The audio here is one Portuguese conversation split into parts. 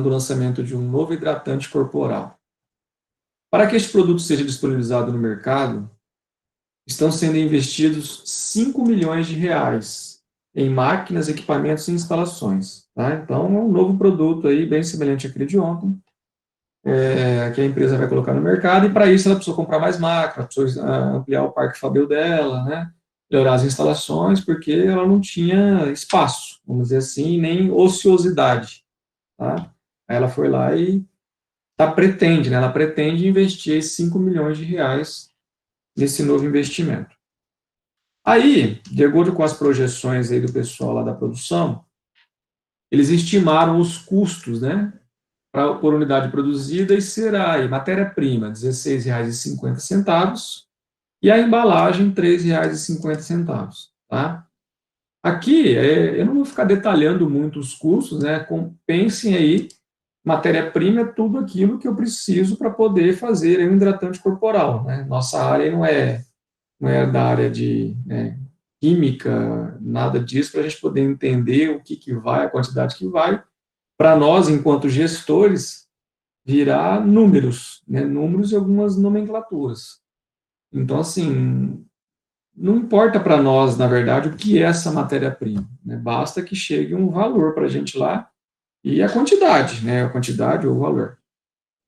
o lançamento de um novo hidratante corporal. Para que este produto seja disponibilizado no mercado, estão sendo investidos 5 milhões de reais em máquinas, equipamentos e instalações. Tá? Então, é um novo produto aí, bem semelhante àquele de ontem, que a empresa vai colocar no mercado, e para isso ela precisou comprar mais máquinas, precisou ampliar o parque fabril dela, né? Melhorar as instalações, porque ela não tinha espaço, vamos dizer assim, nem ociosidade. Tá? Aí ela foi lá e pretende, né? Ela pretende investir 5 milhões de reais nesse novo investimento. Aí, de acordo com as projeções aí do pessoal lá da produção, eles estimaram os custos, né, por unidade produzida, e será aí matéria-prima R$ 16,50 e a embalagem R$ 3,50, tá? Aqui, eu não vou ficar detalhando muito os custos, né, pensem aí, matéria-prima é tudo aquilo que eu preciso para poder fazer um hidratante corporal, né? Nossa área não é da área de, né, química, nada disso, para a gente poder entender o que vai, a quantidade que vai, para nós, enquanto gestores, virar números, né, números e algumas nomenclaturas. Então, assim, não importa para nós, na verdade, o que é essa matéria-prima, né, basta que chegue um valor para a gente lá, e a quantidade ou o valor.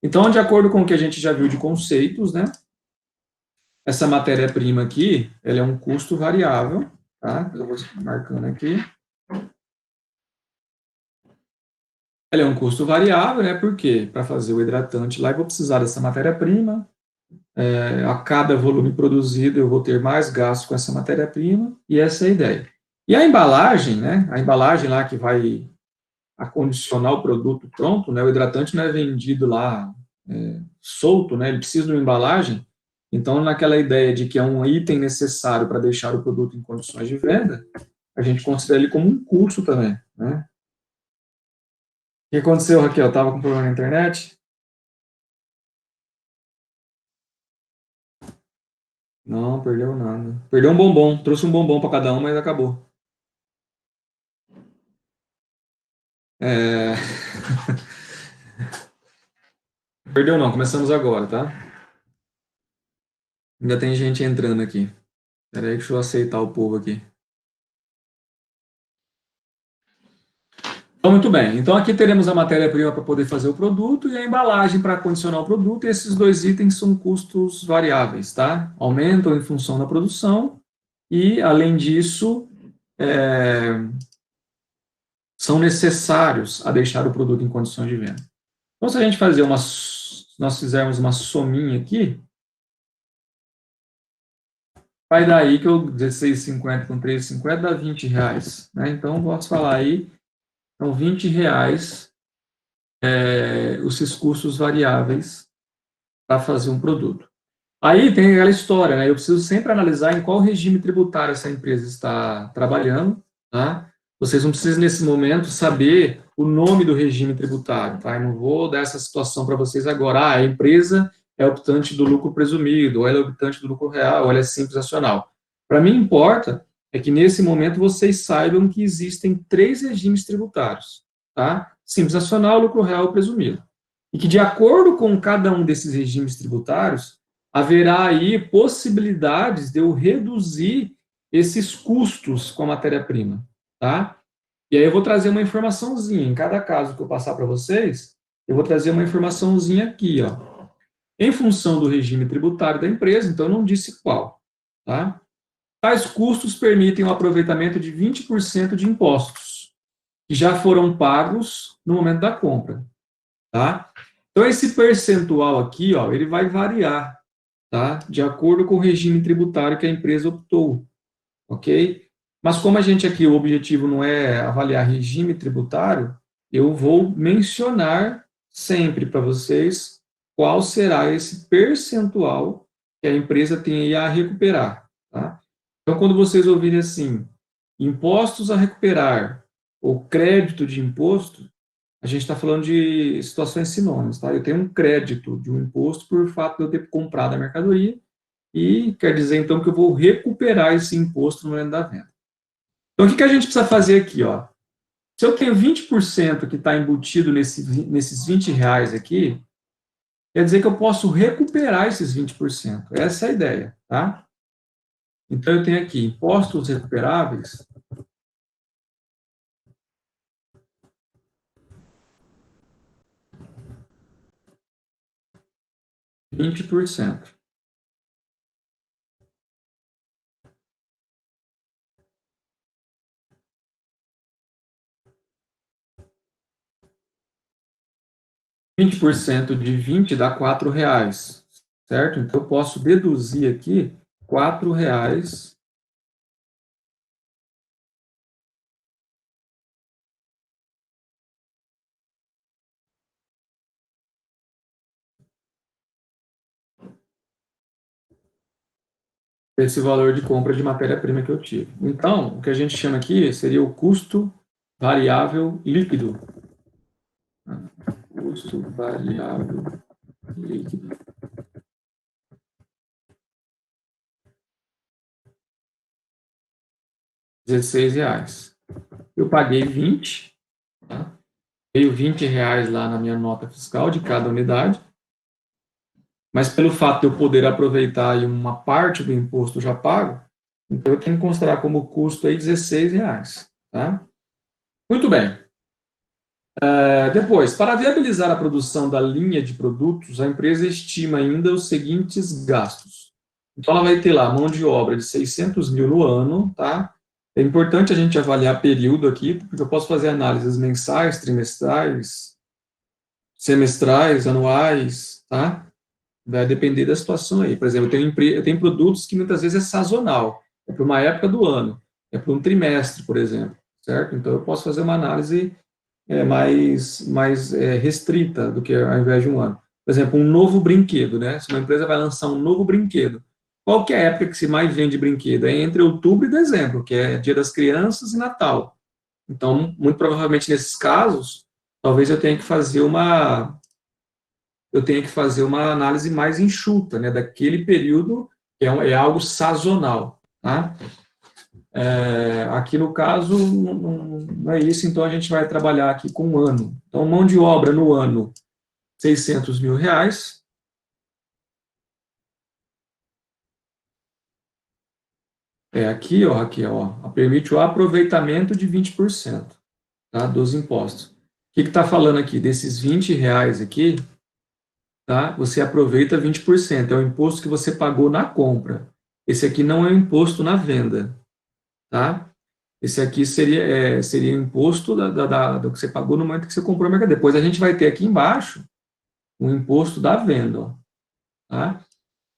Então, de acordo com o que a gente já viu de conceitos, né, essa matéria-prima aqui, ela é um custo variável, tá? Eu vou marcando aqui. Ela é um custo variável, né? Por quê? Para fazer o hidratante lá, eu vou precisar dessa matéria-prima. A cada volume produzido, eu vou ter mais gasto com essa matéria-prima, e essa é a ideia. E a embalagem, né? A embalagem lá que vai acondicionar o produto pronto, né? O hidratante não é vendido lá solto, né? Ele precisa de uma embalagem. Então, naquela ideia de que é um item necessário para deixar o produto em condições de venda, a gente considera ele como um custo também, né? O que aconteceu, Raquel? Estava com problema na internet? Não, perdeu nada. Perdeu um bombom. Trouxe um bombom para cada um, mas acabou. É... Perdeu não, começamos agora, tá? Ainda tem gente entrando aqui. Espera aí, deixa eu aceitar o povo aqui. Então, muito bem. Então, aqui teremos a matéria-prima para poder fazer o produto e a embalagem para condicionar o produto. E esses dois itens são custos variáveis, tá? Aumentam em função da produção e, além disso, são necessários a deixar o produto em condições de venda. Então, se a gente nós fizermos uma sominha aqui, vai dar aí que eu 16,50 com 3,50 dá R$ 20, né? Então, posso falar aí, são R$ 20 esses custos variáveis para fazer um produto. Aí tem aquela história, né? Eu preciso sempre analisar em qual regime tributário essa empresa está trabalhando, tá? Vocês não precisam, nesse momento, saber o nome do regime tributário, tá? Eu não vou dar essa situação para vocês agora. A empresa é optante do lucro presumido, ou ela é optante do lucro real, ou ela é simples acional. Para mim, importa é que, nesse momento, vocês saibam que existem 3 regimes tributários, tá? Simples acional, lucro real e presumido. E que, de acordo com cada um desses regimes tributários, haverá aí possibilidades de eu reduzir esses custos com a matéria-prima, tá? E aí eu vou trazer uma informaçãozinha, em cada caso que eu passar para vocês, eu vou trazer uma informaçãozinha aqui, ó. Em função do regime tributário da empresa, então eu não disse qual, tá? Tais custos permitem o aproveitamento de 20% de impostos, que já foram pagos no momento da compra, tá? Então esse percentual aqui, ó, ele vai variar, tá? De acordo com o regime tributário que a empresa optou, ok? Mas como a gente aqui, o objetivo não é avaliar regime tributário, eu vou mencionar sempre para vocês qual será esse percentual que a empresa tem aí a recuperar, tá? Então, quando vocês ouvirem assim, impostos a recuperar ou crédito de imposto, a gente está falando de situações sinônimas, tá? Eu tenho um crédito de um imposto por fato de eu ter comprado a mercadoria, e quer dizer, então, que eu vou recuperar esse imposto no momento da venda. Então, o que a gente precisa fazer aqui, ó? Se eu tenho 20% que está embutido nesses 20 reais aqui, quer dizer que eu posso recuperar esses 20%. Essa é a ideia, tá? Então, eu tenho aqui impostos recuperáveis, 20%. 20% de 20 dá 4 reais, certo? Então, eu posso deduzir aqui 4 reais desse valor de compra de matéria-prima que eu tive. Então, o que a gente chama aqui seria o custo variável líquido. Custo variável líquido. 16 reais. Eu paguei 20, tá? Veio 20 reais lá na minha nota fiscal de cada unidade, mas pelo fato de eu poder aproveitar aí uma parte do imposto já pago, então eu tenho que considerar como custo aí 16 reais, tá? Muito bem. Depois, para viabilizar a produção da linha de produtos, a empresa estima ainda os seguintes gastos. Então, ela vai ter lá mão de obra de 600 mil no ano, tá? É importante a gente avaliar período aqui, porque eu posso fazer análises mensais, trimestrais, semestrais, anuais, tá? Vai depender da situação aí. Por exemplo, eu tenho produtos que muitas vezes é sazonal, é para uma época do ano, é para um trimestre, por exemplo, certo? Então, eu posso fazer uma análise mais restrita do que ao invés de um ano. Por exemplo, um novo brinquedo, né? Se uma empresa vai lançar um novo brinquedo, qual que é a época que se mais vende brinquedo? É entre outubro e dezembro, que é Dia das Crianças e Natal. Então, muito provavelmente nesses casos, talvez eu tenha que fazer uma análise mais enxuta, né, daquele período que é algo sazonal, tá? Aqui no caso, não é isso, então a gente vai trabalhar aqui com um ano. Então, mão de obra no ano, 600 mil reais. Permite o aproveitamento de 20%, tá, dos impostos. O que está falando aqui? Desses 20 reais aqui, tá, você aproveita 20%, é o imposto que você pagou na compra. Esse aqui não é o imposto na venda, tá? Esse aqui seria o imposto do que você pagou no momento que você comprou a mercadoria. Depois a gente vai ter aqui embaixo o imposto da venda. Ó, tá?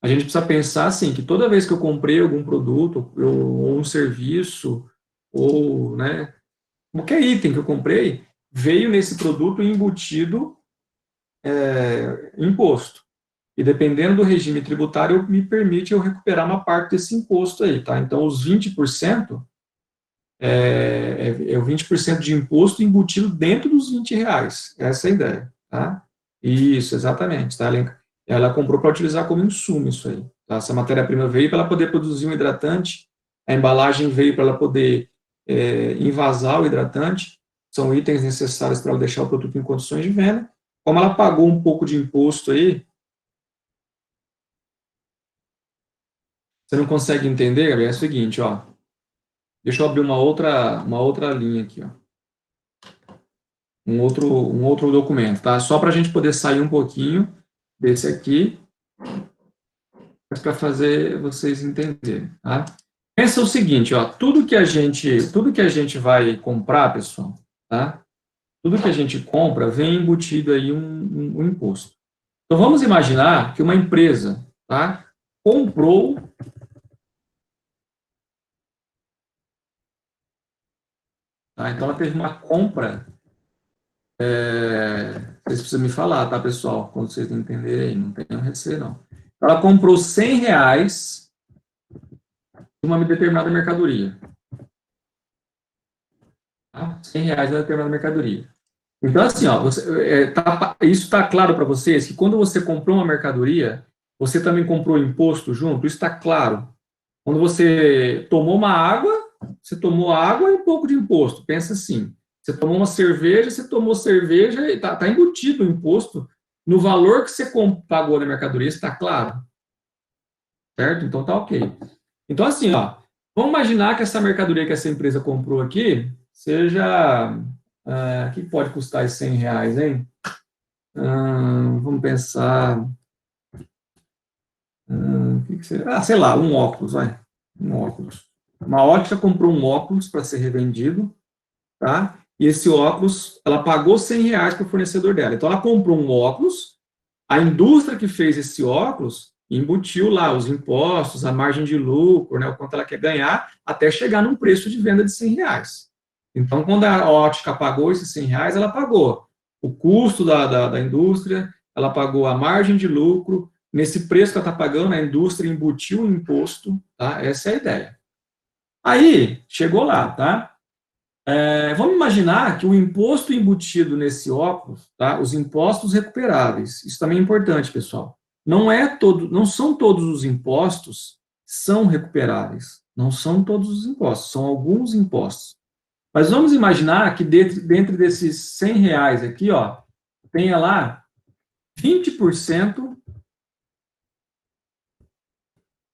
A gente precisa pensar assim, que toda vez que eu comprei algum produto, ou um serviço, ou né, qualquer item que eu comprei, veio nesse produto embutido imposto. E dependendo do regime tributário, me permite eu recuperar uma parte desse imposto aí. Tá? Então, os 20% é o 20% de imposto embutido dentro dos 20 reais. Essa é a ideia, tá? Isso, exatamente. Tá? Ela comprou para utilizar como insumo isso aí. Tá? Essa matéria-prima veio para ela poder produzir um hidratante, a embalagem veio para ela poder envasar o hidratante, são itens necessários para ela deixar o produto em condições de venda. Como ela pagou um pouco de imposto aí, você não consegue entender, Gabriel? É o seguinte, ó. Deixa eu abrir uma outra linha aqui, ó. Um outro documento, tá? Só para a gente poder sair um pouquinho desse aqui, mas para fazer vocês entenderem, tá? Pensa o seguinte, ó, tudo que a gente vai comprar, pessoal, tá? Tudo que a gente compra vem embutido aí um imposto. Então vamos imaginar que uma empresa, tá? Comprou, tá? Então ela teve uma compra. Vocês precisam me falar, tá, pessoal? Quando vocês entenderem, não tenham receio, não. Ela comprou 100 reais de uma determinada mercadoria. Tá? 100 reais de uma determinada mercadoria. Então, assim, ó, isso está claro para vocês que quando você comprou uma mercadoria, você também comprou imposto junto? Isso está claro. Quando você tomou uma água, você tomou água e um pouco de imposto. Pensa assim. Você tomou uma cerveja, você tomou cerveja e está embutido o imposto no valor que você pagou na mercadoria, está claro, certo? Então tá ok. Então assim, ó, vamos imaginar que essa mercadoria que essa empresa comprou aqui seja, o que pode custar esses R$ 100, hein? Vamos pensar, que seria? Sei lá, um óculos, vai, um óculos. Uma ótica comprou um óculos para ser revendido, tá? E esse óculos, ela pagou R$ 100 para o fornecedor dela. Então, ela comprou um óculos, a indústria que fez esse óculos embutiu lá os impostos, a margem de lucro, né, o quanto ela quer ganhar, até chegar num preço de venda de R$ 100. Então, quando a ótica pagou esses R$ 100, ela pagou o custo da indústria, ela pagou a margem de lucro, nesse preço que ela está pagando, a indústria embutiu o imposto, tá? Essa é a ideia. Aí, chegou lá, tá? Vamos imaginar que o imposto embutido nesse óculos, tá? Os impostos recuperáveis, isso também é importante, pessoal. Não são todos os impostos que são recuperáveis. Não são todos os impostos, são alguns impostos. Mas vamos imaginar que dentro desses R$ 100 aqui, ó, tenha lá 20%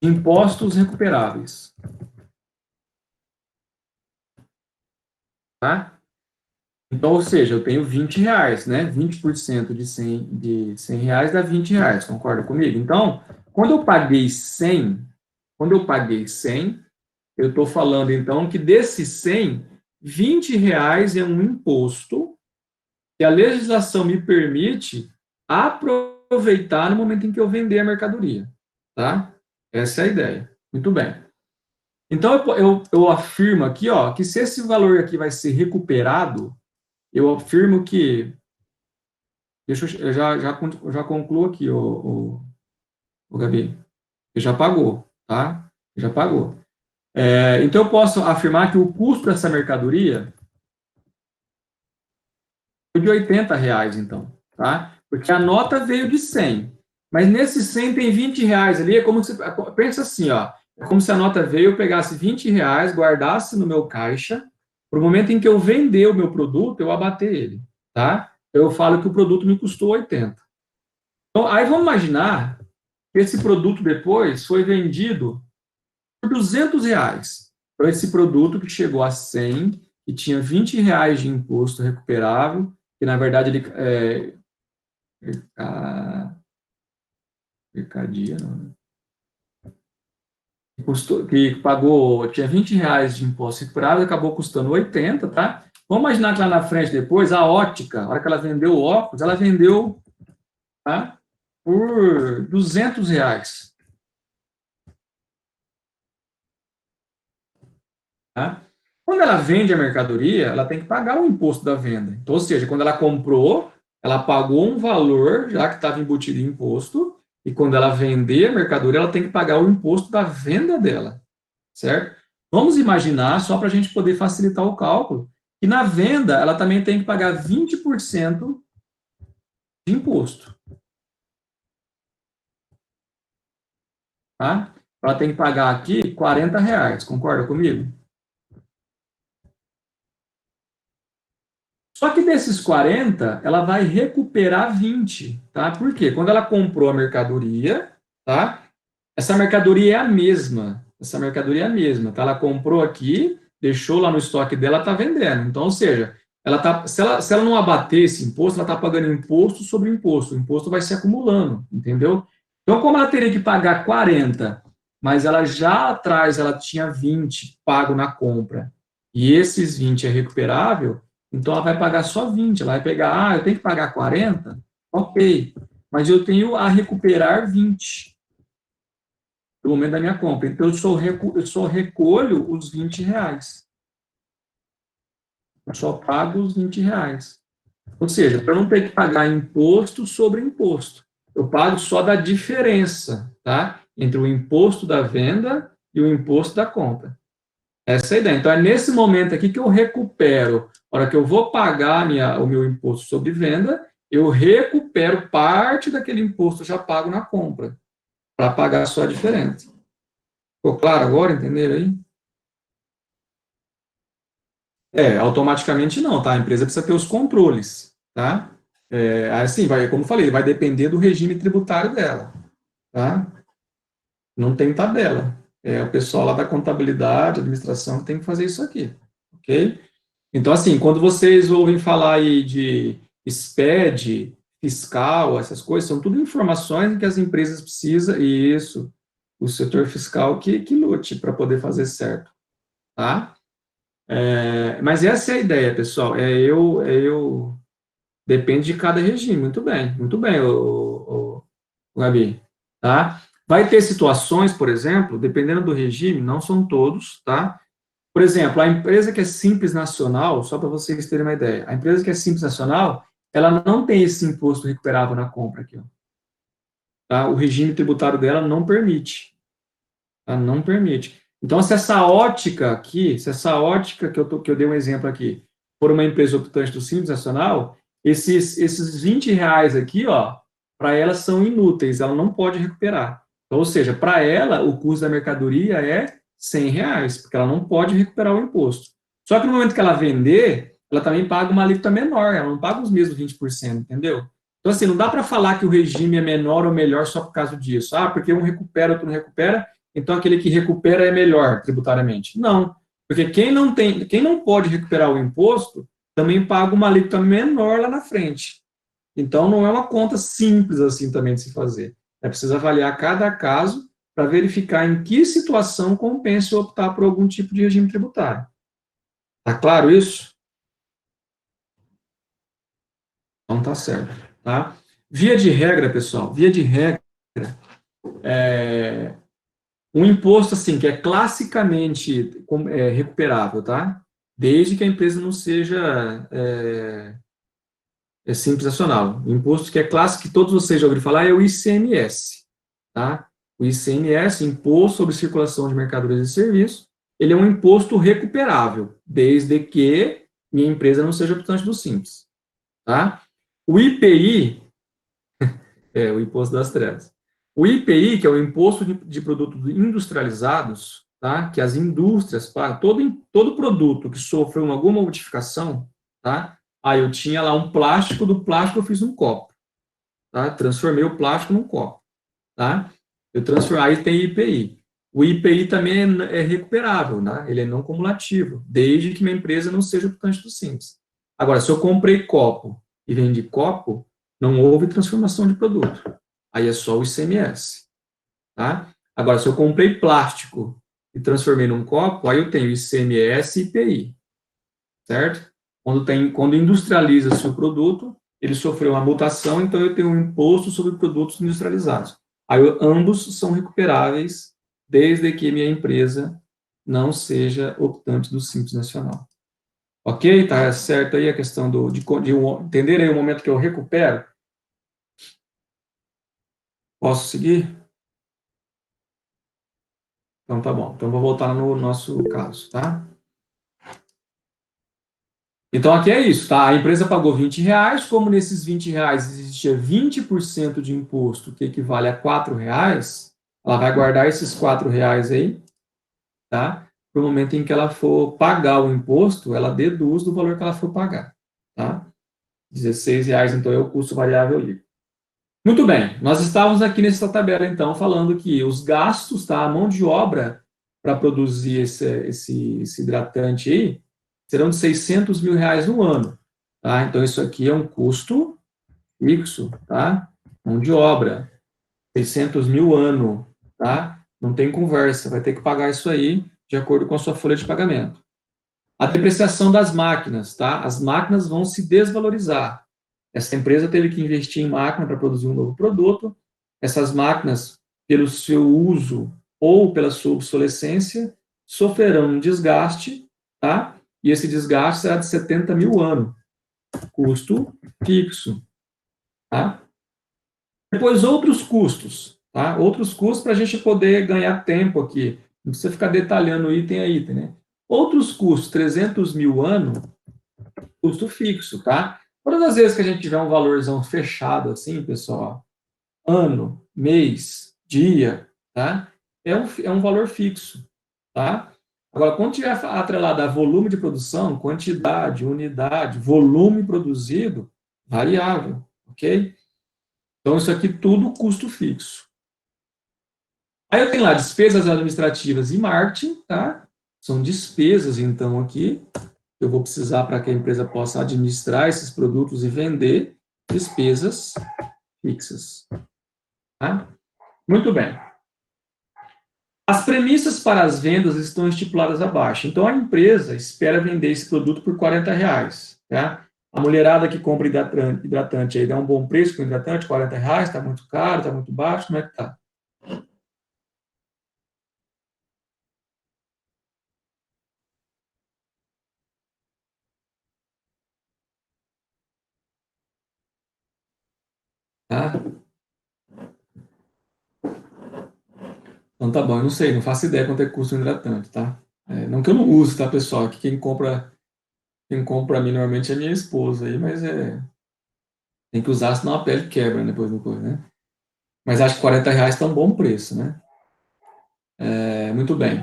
de impostos recuperáveis, tá? Então, ou seja, eu tenho R$ 20, né? 20% de R$ 100 dá R$ 20, concorda comigo? Então, quando eu paguei 100, eu estou falando, então, que desses 100, R$ 20 é um imposto que a legislação me permite aproveitar no momento em que eu vender a mercadoria, tá? Essa é a ideia. Muito bem. Então, eu afirmo aqui, ó, que se esse valor aqui vai ser recuperado, eu afirmo que eu já concluo aqui, o Gabi. Ele já pagou, tá? Já pagou. Então, eu posso afirmar que o custo dessa mercadoria foi de R$ 80, então, tá? Porque a nota veio de 100. Mas nesse 100 tem R$ 20 ali, é como se, pensa assim, ó, é como se a nota veio, eu pegasse R$ 20, guardasse no meu caixa, para o momento em que eu vender o meu produto, eu abater ele, tá? Eu falo que o produto me custou 80. Então, aí vamos imaginar que esse produto depois foi vendido por R$ 200. Então, esse produto que chegou a 100, que tinha R$ 20 de imposto recuperável, que na verdade ele mercadia, não, né? Que pagou, tinha R$ 20 de imposto recuperável, acabou custando 80, tá? Vamos imaginar que lá na frente depois, a ótica, a hora que ela vendeu o óculos, ela vendeu, tá, por R$ 200, tá? Quando ela vende a mercadoria, ela tem que pagar o imposto da venda. Então, ou seja, quando ela comprou, ela pagou um valor, já que estava embutido em imposto, e quando ela vender a mercadoria, ela tem que pagar o imposto da venda dela, certo? Vamos imaginar, só para a gente poder facilitar o cálculo, que na venda ela também tem que pagar 20% de imposto, tá? Ela tem que pagar aqui R$ 40, concorda comigo? Só que desses 40, ela vai recuperar 20, tá? Por quê? Quando ela comprou a mercadoria, tá? Essa mercadoria é a mesma. Essa mercadoria é a mesma, tá? Ela comprou aqui, deixou lá no estoque dela, tá vendendo. Então, ou seja, se ela não abater esse imposto, ela tá pagando imposto sobre imposto. O imposto vai se acumulando, entendeu? Então, como ela teria que pagar 40, mas ela já atrás ela tinha 20 pago na compra, e esses 20 é recuperável, então ela vai pagar só 20. Ela vai pegar, eu tenho que pagar 40? Ok, mas eu tenho a recuperar 20 no momento da minha compra. Então eu só recolho os R$ 20. Eu só pago os R$ 20. Ou seja, para não ter que pagar imposto sobre imposto, eu pago só da diferença, tá? Entre o imposto da venda e o imposto da compra. Essa é a ideia. Então, é nesse momento aqui que eu recupero. A hora que eu vou pagar o meu imposto sobre venda, eu recupero parte daquele imposto já pago na compra, para pagar só a diferença. Ficou claro agora? Entenderam aí? Automaticamente não, tá? A empresa precisa ter os controles, tá? Assim, como eu falei, vai depender do regime tributário dela, tá? Não tem tabela. É o pessoal lá da contabilidade, administração, que tem que fazer isso aqui, ok? Então, assim, quando vocês ouvem falar aí de SPED, fiscal, essas coisas, são tudo informações que as empresas precisam, e isso, o setor fiscal que lute para poder fazer certo, tá? Mas essa é a ideia, pessoal, depende de cada regime, muito bem, o Gabi, tá? Vai ter situações, por exemplo, dependendo do regime, não são todos, tá? Por exemplo, a empresa que é Simples Nacional, só para vocês terem uma ideia, a empresa que é Simples Nacional, ela não tem esse imposto recuperável na compra aqui, ó, tá? O regime tributário dela não permite, tá? Não permite. Então, se essa ótica aqui, se essa ótica que eu dei um exemplo aqui, for uma empresa optante do Simples Nacional, esses R$ 20 aqui, ó, para ela são inúteis, ela não pode recuperar. Então, ou seja, para ela, o custo da mercadoria é R$ 100, porque ela não pode recuperar o imposto. Só que no momento que ela vender, ela também paga uma alíquota menor, ela não paga os mesmos 20%, entendeu? Então, assim, não dá para falar que o regime é menor ou melhor só por causa disso. Ah, porque um recupera, outro não recupera, então aquele que recupera é melhor tributariamente. Não, porque quem não pode recuperar o imposto, também paga uma alíquota menor lá na frente. Então não é uma conta simples assim também de se fazer. É preciso avaliar cada caso para verificar em que situação compensa optar por algum tipo de regime tributário. Tá claro isso? Então tá certo, tá? Via de regra, pessoal, via de regra, um imposto assim que é classicamente recuperável, tá? Desde que a empresa não seja simples nacional. O imposto que é clássico que todos vocês já ouviram falar é o ICMS, tá? O ICMS, Imposto sobre Circulação de Mercadorias e Serviços, ele é um imposto recuperável, desde que minha empresa não seja optante do Simples, tá? O IPI é o Imposto das Trevas. O IPI, que é o Imposto de Produtos Industrializados, tá? Que as indústrias pagam, todo produto que sofreu alguma modificação, tá? Aí eu tinha lá um plástico, do plástico eu fiz um copo, tá? Transformei o plástico num copo, tá? Aí tem IPI. O IPI também é recuperável, né? Ele é não cumulativo, desde que minha empresa não seja optante do Simples. Agora, se eu comprei copo e vendi copo, não houve transformação de produto. Aí é só o ICMS, tá? Agora, se eu comprei plástico e transformei num copo, aí eu tenho ICMS e IPI, certo? Quando industrializa-se o produto, ele sofreu uma mutação, então eu tenho um imposto sobre produtos industrializados. Aí ambos são recuperáveis, desde que minha empresa não seja optante do Simples Nacional. Ok? Tá certo aí a questão de entender aí o momento que eu recupero? Posso seguir? Então tá bom. Então vou voltar no nosso caso, tá? Então aqui é isso, tá? A empresa pagou R$ 20, como nesses R$ 20 existia 20% de imposto, que equivale a R$ 4, ela vai guardar esses R$ 4 aí, tá? Para o momento em que ela for pagar o imposto, ela deduz do valor que ela for pagar, tá? R$ 16, então, é o custo variável livre. Muito bem, nós estávamos aqui nessa tabela, então, falando que os gastos, tá? A mão de obra para produzir esse hidratante aí, serão de R$ 600 mil no ano, tá? Então, isso aqui é um custo fixo, tá? Mão de obra, 600 mil ano, tá? Não tem conversa, vai ter que pagar isso aí de acordo com a sua folha de pagamento. A depreciação das máquinas, tá? As máquinas vão se desvalorizar. Essa empresa teve que investir em máquina para produzir um novo produto. Essas máquinas, pelo seu uso ou pela sua obsolescência, sofrerão um desgaste, tá? E esse desgaste será de 70 mil ano, custo fixo, tá? Depois, outros custos, tá? Outros custos para a gente poder ganhar tempo aqui. Não precisa ficar detalhando item a item, né? Outros custos, 300 mil ano, custo fixo, tá? Todas as vezes que a gente tiver um valorzão fechado assim, pessoal, ano, mês, dia, tá? É um valor fixo, tá? Agora, quando tiver atrelado a volume de produção, quantidade, unidade, volume produzido, variável, ok? Então, isso aqui tudo custo fixo. Aí eu tenho lá despesas administrativas e marketing, tá? São despesas, então, aqui. Eu vou precisar para que a empresa possa administrar esses produtos e vender despesas fixas, tá? Muito bem. As premissas para as vendas estão estipuladas abaixo. Então, a empresa espera vender esse produto por R$ 40, tá? A mulherada que compra hidratante aí dá um bom preço com hidratante, R$ 40, está muito caro, está muito baixo, como é que tá? Tá? Então tá bom, eu não sei, não faço ideia quanto é que custa um hidratante, tá? Não que eu não use, tá, pessoal? Que quem compra para mim normalmente é minha esposa aí, mas tem que usar, senão a pele quebra depois do coisa, né? Mas acho que R$ 40 está um bom preço, né? Muito bem.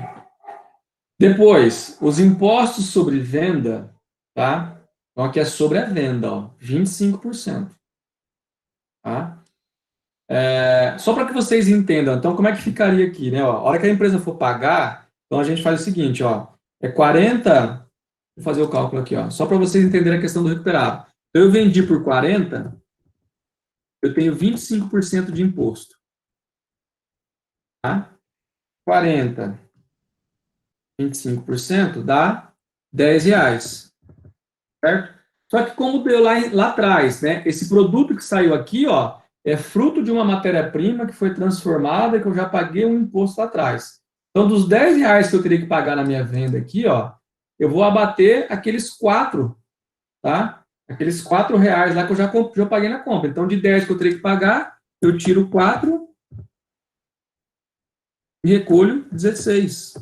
Depois, os impostos sobre venda, tá? Então aqui é sobre a venda, ó, 25%, tá? Só para que vocês entendam, então como é que ficaria aqui, né? Ó, a hora que a empresa for pagar, então a gente faz o seguinte, ó, é 40, vou fazer o cálculo aqui, ó, só para vocês entenderem a questão do recuperado. Então eu vendi por 40, eu tenho 25% de imposto, tá? 40, 25% dá R$ 10, certo? Só que como deu lá atrás, né? Esse produto que saiu aqui, ó, é fruto de uma matéria-prima que foi transformada, que eu já paguei um imposto lá atrás. Então, dos R$ 10 que eu teria que pagar na minha venda aqui, ó, eu vou abater aqueles quatro, tá? Aqueles R$ 4 lá que eu já paguei na compra. Então, de 10 que eu teria que pagar, eu tiro 4 e recolho 16.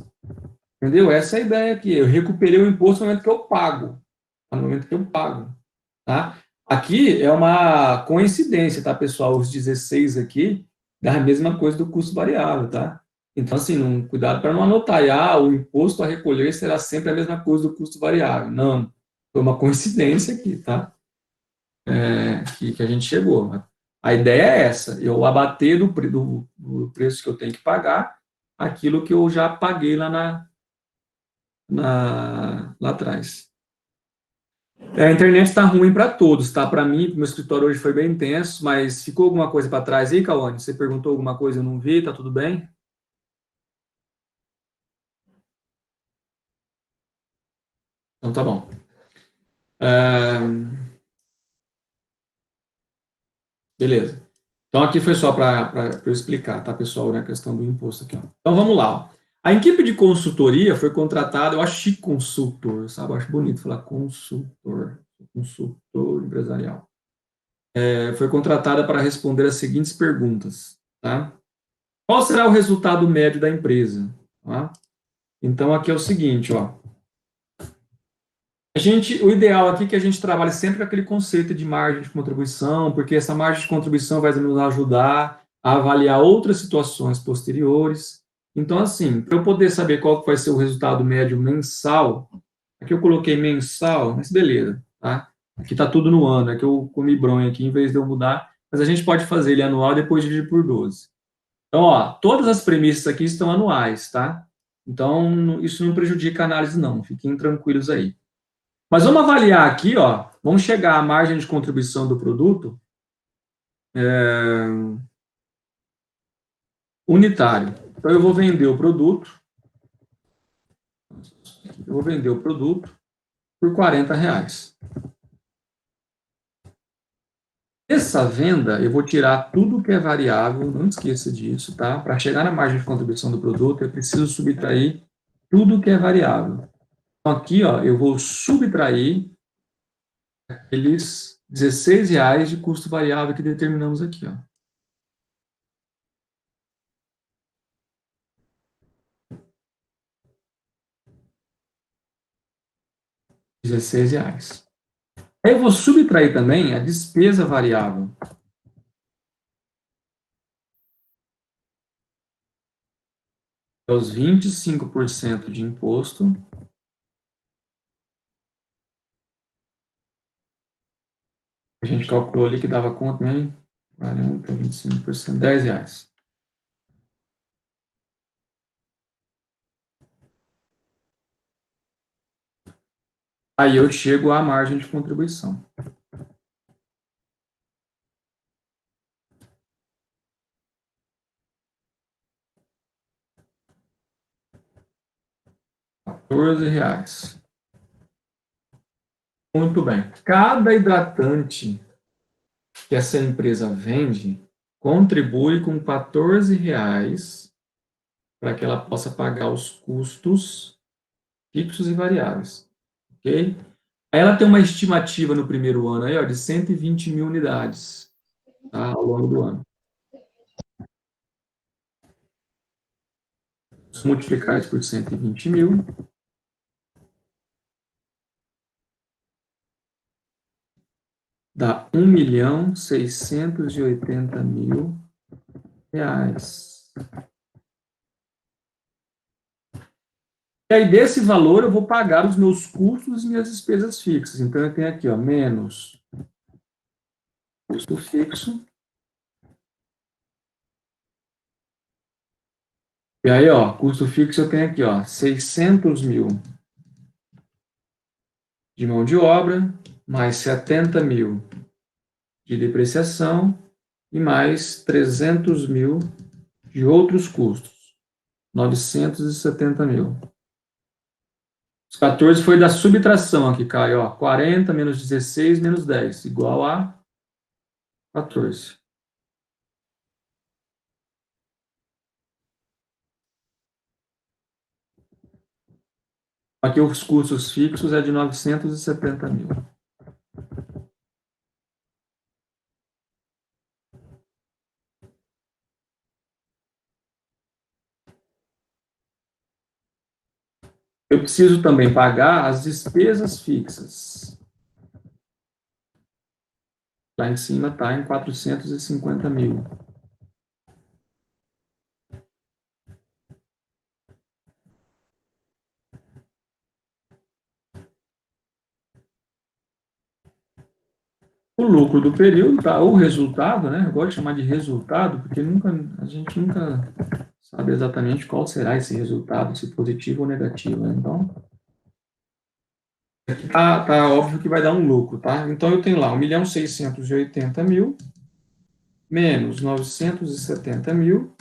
Entendeu? Essa é a ideia aqui. Eu recuperei o imposto no momento que eu pago. No momento que eu pago. Tá? Aqui é uma coincidência, tá, pessoal? Os 16 aqui dá a mesma coisa do custo variável, tá? Então, assim, cuidado para não anotar aí, o imposto a recolher será sempre a mesma coisa do custo variável. Não, foi uma coincidência aqui, tá? Que a gente chegou. A ideia é essa, eu abater do preço que eu tenho que pagar aquilo que eu já paguei lá atrás. A internet está ruim para todos, tá? Para mim, meu escritório hoje foi bem intenso, mas ficou alguma coisa para trás aí, Cauane? Você perguntou alguma coisa, eu não vi, tá tudo bem? Então tá bom. É, beleza. Então aqui foi só para eu explicar, tá, pessoal, né, a questão do imposto aqui. Ó. Então vamos lá. Ó. A equipe de consultoria foi contratada, eu acho chique consultor, sabe? Eu acho bonito falar consultor empresarial. Foi contratada para responder as seguintes perguntas, tá? Qual será o resultado médio da empresa? Tá? Então, aqui é o seguinte, ó. O ideal aqui é que a gente trabalhe sempre com aquele conceito de margem de contribuição, porque essa margem de contribuição vai nos ajudar a avaliar outras situações posteriores. Então, assim, para eu poder saber qual que vai ser o resultado médio mensal, aqui eu coloquei mensal, mas beleza, tá? Aqui está tudo no ano, é que eu comi bronha aqui em vez de eu mudar, mas a gente pode fazer ele anual e depois dividir por 12. Então, ó, todas as premissas aqui estão anuais, tá? Então, isso não prejudica a análise, não. Fiquem tranquilos aí. Mas vamos avaliar aqui, ó. Vamos chegar à margem de contribuição do produto unitário. Então, eu vou vender o produto. Eu vou vender o produto por R$ 40. Essa venda, eu vou tirar tudo que é variável, não esqueça disso, tá? Para chegar na margem de contribuição do produto, eu preciso subtrair tudo que é variável. Então, aqui, ó, eu vou subtrair aqueles R$ 16 de custo variável que determinamos aqui, ó. R$ 16. Aí eu vou subtrair também a despesa variável. é os 25% de imposto. A gente calculou ali que dava quanto, né? 40, 25%, R$ 10. Aí eu chego à margem de contribuição. R$ 14. Muito bem. Cada hidratante que essa empresa vende contribui com R$ 14 para que ela possa pagar os custos fixos e variáveis. Ok? Aí ela tem uma estimativa no primeiro ano aí, ó, de 120 mil unidades, tá, ao longo do ano. Se multiplicar isso por 120 mil, dá R$ 1.680.000. E aí, desse valor, eu vou pagar os meus custos e minhas despesas fixas. Então, eu tenho aqui, ó, menos custo fixo. E aí, ó, custo fixo eu tenho aqui, ó, 600 mil de mão de obra, mais 70 mil de depreciação e mais 300 mil de outros custos, 970 mil. Os 14 foi da subtração aqui, Caio, ó, 40 menos 16 menos 10, igual a 14. Aqui os custos fixos é de 970 mil. Eu preciso também pagar as despesas fixas. Lá em cima está em 450 mil. O lucro do período, tá? O resultado, né? Eu gosto de chamar de resultado, porque a gente nunca sabe exatamente qual será esse resultado, se positivo ou negativo, né? Então, tá óbvio que vai dar um lucro, tá? Então, eu tenho lá 1.680.000 menos 970 mil.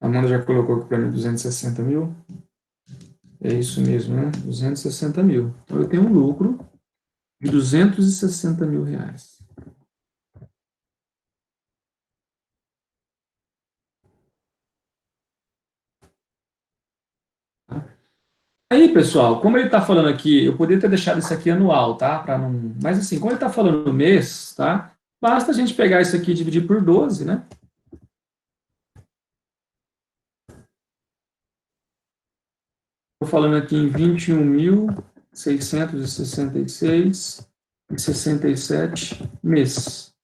A Amanda já colocou aqui para mim 260 mil. É isso mesmo, né? 260 mil. Então, eu tenho um lucro de 260 mil reais. Aí, pessoal, como ele está falando aqui, eu poderia ter deixado isso aqui anual, tá? Não... Mas assim, como ele está falando no mês, tá? Basta a gente pegar isso aqui e dividir por 12, né? Estou falando aqui em 21.666,67 mês.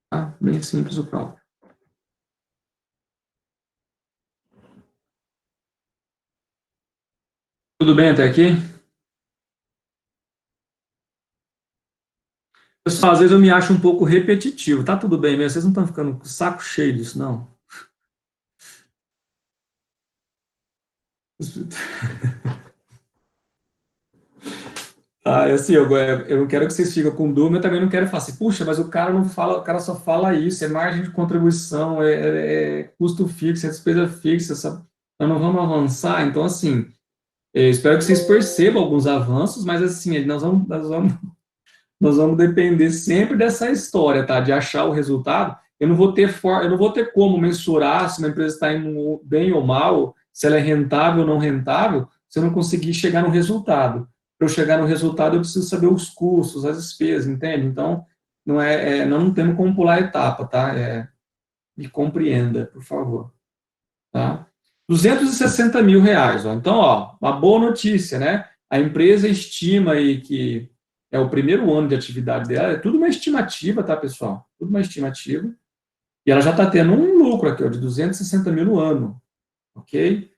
Tá? Bem simples o cálculo. Tudo bem até aqui? Pessoal, às vezes eu me acho um pouco repetitivo. Tá tudo bem mesmo? Vocês não estão ficando com o saco cheio disso, não? Ah, assim, eu não quero que vocês fiquem com dúvida, eu também não quero falar assim, puxa, mas o cara não fala, o cara só fala isso, é margem de contribuição, é custo fixo, é despesa fixa, sabe? Nós não vamos avançar, então assim, eu espero que vocês percebam alguns avanços, mas assim, nós vamos depender sempre dessa história, tá? De achar o resultado. Eu não vou ter como mensurar se uma empresa está indo bem ou mal, se ela é rentável ou não rentável, se eu não conseguir chegar no resultado. Para eu chegar no resultado, eu preciso saber os custos, as despesas, entende? Então, nós não temos como pular a etapa, tá? Me compreenda, por favor. Tá? 260 mil reais. Ó. Então, ó, uma boa notícia, né? A empresa estima aí que é o primeiro ano de atividade dela, é tudo uma estimativa, tá, pessoal? Tudo uma estimativa. E ela já está tendo um lucro aqui, ó, de 260 mil no ano, ok?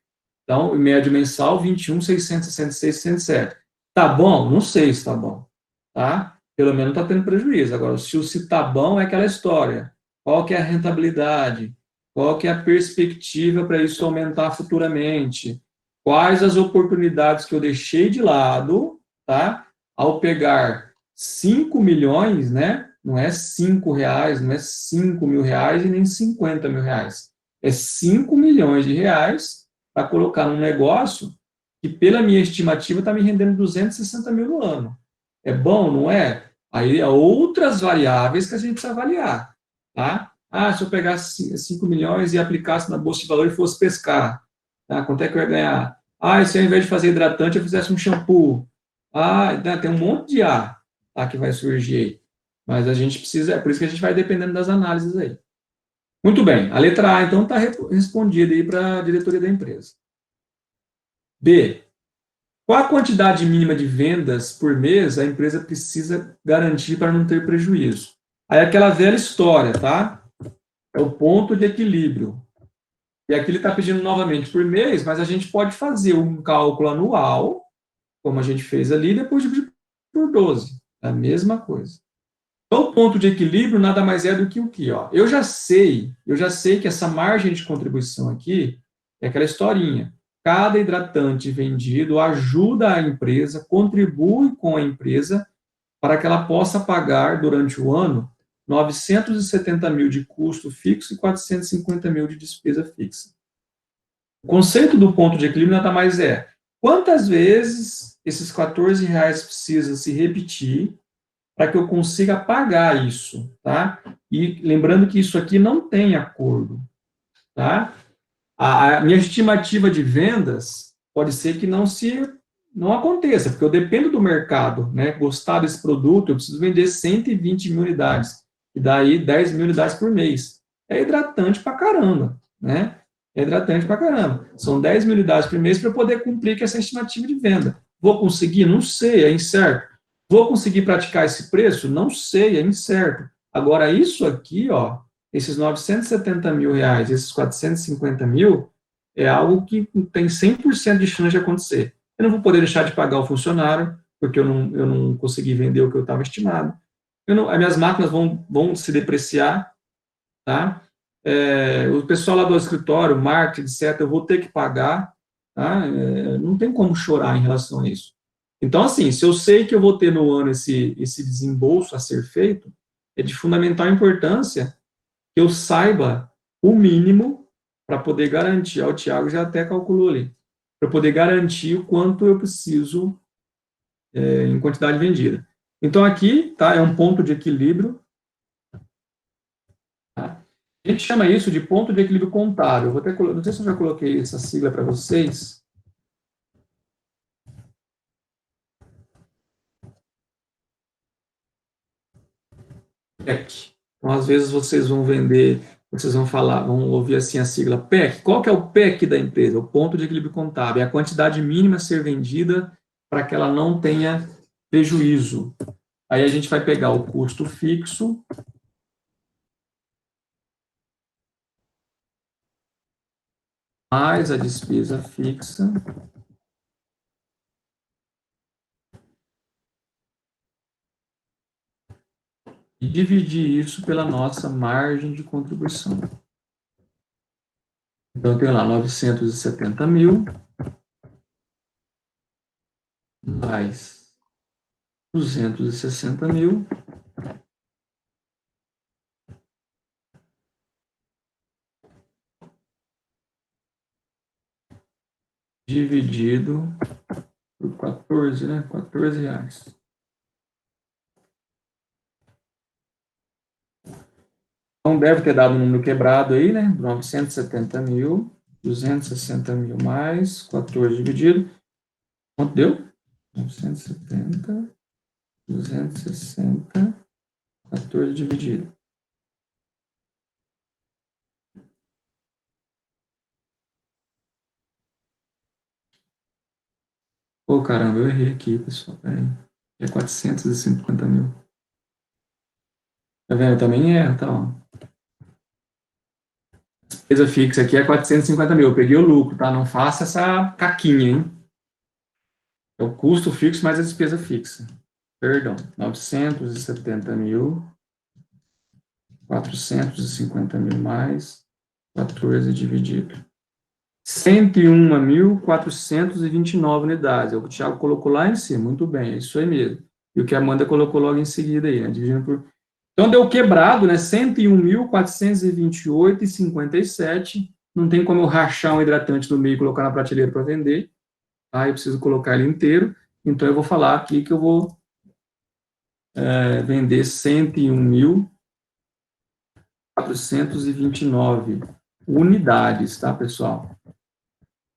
Então, em média mensal, 21.666,67. Tá bom? Não sei se tá bom, tá? Pelo menos está tendo prejuízo. Agora, se o se tá bom é aquela história. Qual que é a rentabilidade? Qual que é a perspectiva para isso aumentar futuramente? Quais as oportunidades que eu deixei de lado, tá? Ao pegar 5 milhões, né? Não é 5 reais, não é 5 mil reais e nem 50 mil reais. É 5 milhões de reais para colocar num negócio que, pela minha estimativa, está me rendendo 260 mil no ano. É bom, não é? Aí há outras variáveis que a gente precisa avaliar. Tá? Ah, se eu pegasse 5 milhões e aplicasse na Bolsa de Valores e fosse pescar, tá? Quanto é que eu ia ganhar? Ah, e se ao invés de fazer hidratante, eu fizesse um shampoo? Ah, tem um monte de A, tá, que vai surgir aí. Mas a gente precisa, é por isso que a gente vai dependendo das análises aí. Muito bem, a letra A, então, está respondida aí para a diretoria da empresa. B, qual a quantidade mínima de vendas por mês a empresa precisa garantir para não ter prejuízo? Aí é aquela velha história, tá? É o ponto de equilíbrio. E aqui ele está pedindo novamente por mês, mas a gente pode fazer um cálculo anual, como a gente fez ali, e depois dividir por 12. É a mesma coisa. Então, o ponto de equilíbrio nada mais é do que o quê? Ó? Eu já sei que essa margem de contribuição aqui é aquela historinha. Cada hidratante vendido ajuda a empresa, contribui com a empresa para que ela possa pagar durante o ano 970 mil de custo fixo e 450 mil de despesa fixa. O conceito do ponto de equilíbrio nada mais é quantas vezes esses 14 reais precisam se repetir para que eu consiga pagar isso, tá? E lembrando que isso aqui não tem acordo, tá? A minha estimativa de vendas pode ser que não aconteça, porque eu dependo do mercado, né? Gostar desse produto, eu preciso vender 120 mil unidades, e daí 10 mil unidades por mês. É hidratante pra caramba, né? É hidratante pra caramba. São 10 mil unidades por mês para eu poder cumprir com essa estimativa de venda. Vou conseguir? Não sei, é incerto. Vou conseguir praticar esse preço? Não sei, é incerto. Agora, isso aqui, ó, esses 970 mil reais, esses 450 mil, é algo que tem 100% de chance de acontecer. Eu não vou poder deixar de pagar o funcionário, porque eu não consegui vender o que eu estava estimado. As minhas máquinas vão se depreciar, tá? O pessoal lá do escritório, marketing, etc., eu vou ter que pagar, tá? Não tem como chorar em relação a isso. Então, assim, se eu sei que eu vou ter no ano esse desembolso a ser feito, é de fundamental importância que eu saiba o mínimo para poder garantir. O Tiago já até calculou ali. Para poder garantir o quanto eu preciso em quantidade vendida. Então, aqui tá, é um ponto de equilíbrio. Tá? A gente chama isso de ponto de equilíbrio contábil. Eu vou até, não sei se eu já coloquei essa sigla para vocês. PEC. Então, às vezes, vocês vão vender, vocês vão falar, vão ouvir assim a sigla PEC. Qual que é o PEC da empresa? O ponto de equilíbrio contábil. É a quantidade mínima a ser vendida para que ela não tenha prejuízo. Aí a gente vai pegar o custo fixo mais a despesa fixa e dividir isso pela nossa margem de contribuição. Então, eu tenho lá 970 mil mais 260 mil dividido por 14, né? 14 reais. Então, deve ter dado um número quebrado aí, né? 970 mil, 260 mil mais 14 dividido. Quanto deu? 970, 260, 14 dividido. Pô, caramba, eu errei aqui, pessoal. Peraí. É 450 mil. Tá vendo? Também é, então. Despesa fixa aqui é 450 mil. Eu peguei o lucro, tá? Não faça essa caquinha, hein? É o custo fixo mais a despesa fixa. Perdão. 970 mil. 450 mil mais 14 dividido. 101.429 unidades. É o que o Thiago colocou lá em cima. Muito bem, é isso aí mesmo. E o que a Amanda colocou logo em seguida aí, né? Dividindo por... Então, deu quebrado, né? 101.428,57. Não tem como eu rachar um hidratante no meio e colocar na prateleira para vender. Tá? Eu preciso colocar ele inteiro. Então, eu vou falar aqui que eu vou vender 101.429 unidades, tá, pessoal?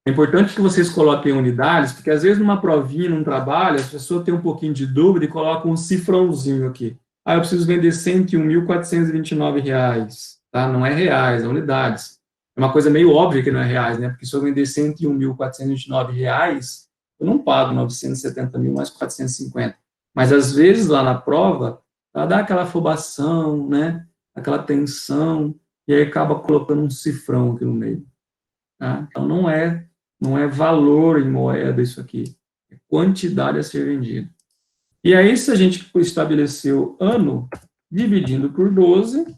É importante que vocês coloquem unidades, porque às vezes numa provinha, num trabalho, a pessoa tem um pouquinho de dúvida e coloca um cifrãozinho aqui. Ah, eu preciso vender R$ 101.429, tá? Não é reais, é unidades. É uma coisa meio óbvia que não é reais, né? Porque se eu vender R$ 101.429, eu não pago 970 mil mais 450. Mas às vezes lá na prova, ela dá aquela afobação, né? Aquela tensão, e aí acaba colocando um cifrão aqui no meio. Tá? Então não é valor em moeda isso aqui, é quantidade a ser vendida. E aí, se a gente estabeleceu ano, dividindo por 12,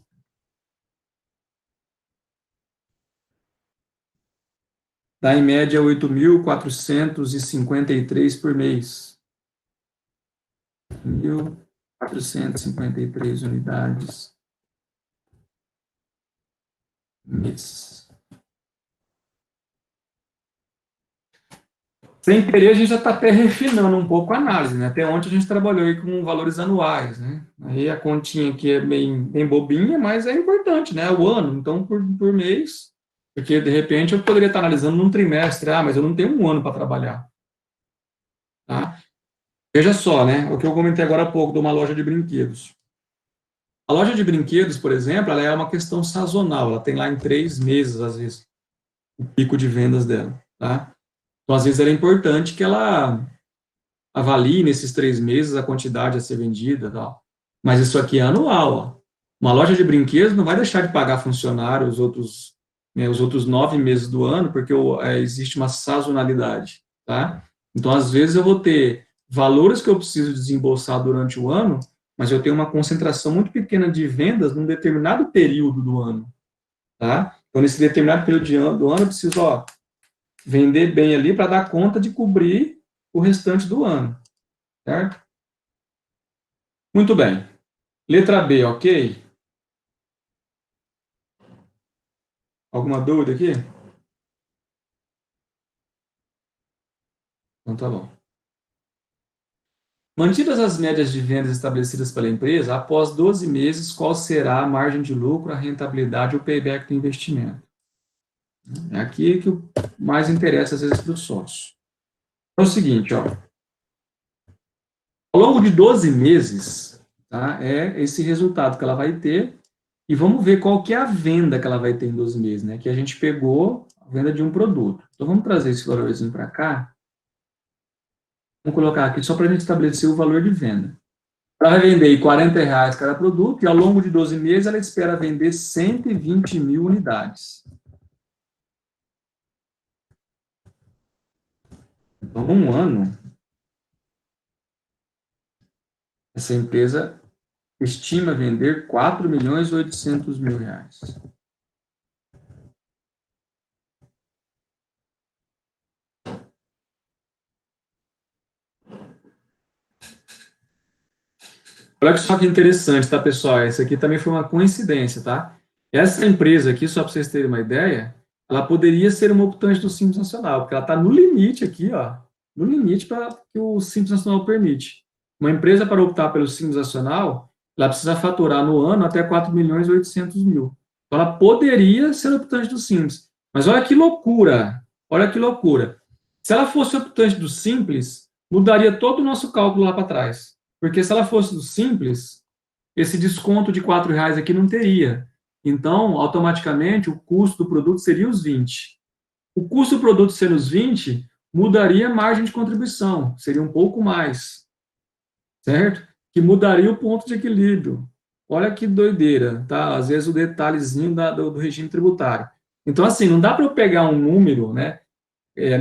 dá em média 8.453 por mês. 1.453 unidades mês. Sem querer, a gente já está até refinando um pouco a análise, né? Até ontem a gente trabalhou aí com valores anuais, né? Aí a continha aqui é bem bobinha, mas é importante, né? O ano, então por mês, porque de repente eu poderia estar analisando num trimestre, mas eu não tenho um ano para trabalhar, tá? Veja só, né? O que eu comentei agora há pouco de uma loja de brinquedos. A loja de brinquedos, por exemplo, ela é uma questão sazonal, ela tem lá em 3 meses, às vezes, o pico de vendas dela, tá? Então, às vezes, era importante que ela avalie nesses 3 meses a quantidade a ser vendida, tal. Mas isso aqui é anual. Ó. Uma loja de brinquedos não vai deixar de pagar funcionário os outros 9 meses do ano, porque existe uma sazonalidade, tá? Então, às vezes, eu vou ter valores que eu preciso desembolsar durante o ano, mas eu tenho uma concentração muito pequena de vendas num determinado período do ano, tá? Então, nesse determinado período do ano, eu preciso, vender bem ali para dar conta de cobrir o restante do ano, certo? Muito bem. Letra B, ok? Alguma dúvida aqui? Então tá bom. Mantidas as médias de vendas estabelecidas pela empresa, após 12 meses, qual será a margem de lucro, a rentabilidade ou o payback do investimento? É aqui que o mais interessa às vezes para o sócio. É o seguinte, ao longo de 12 meses, tá, é esse resultado que ela vai ter, e vamos ver qual que é a venda que ela vai ter em 12 meses, né? Que a gente pegou a venda de um produto. Então vamos trazer esse valorzinho para cá. Vamos colocar aqui só para a gente estabelecer o valor de venda. Ela vai vender R$ 40 cada produto e ao longo de 12 meses ela espera vender 120 mil unidades. Então, num ano, essa empresa estima vender R$ 4.800.000. Olha só que interessante, tá, pessoal? Isso aqui também foi uma coincidência, tá? Essa empresa aqui, só para vocês terem uma ideia, ela poderia ser uma optante do Simples Nacional, porque ela está no limite aqui, no limite para que o Simples Nacional permite. Uma empresa para optar pelo Simples Nacional, ela precisa faturar no ano até 4.800.000. Então, ela poderia ser optante do Simples. Mas olha que loucura! Olha que loucura! Se ela fosse optante do Simples, mudaria todo o nosso cálculo lá para trás. Porque se ela fosse do Simples, esse desconto de R$ 4 aqui não teria. Então, automaticamente, o custo do produto seria os 20. O custo do produto sendo os 20, mudaria a margem de contribuição, seria um pouco mais. certo? Que mudaria o ponto de equilíbrio. Olha que doideira, tá? Às vezes o detalhezinho do regime tributário. Então, assim, não dá para eu pegar um número, né?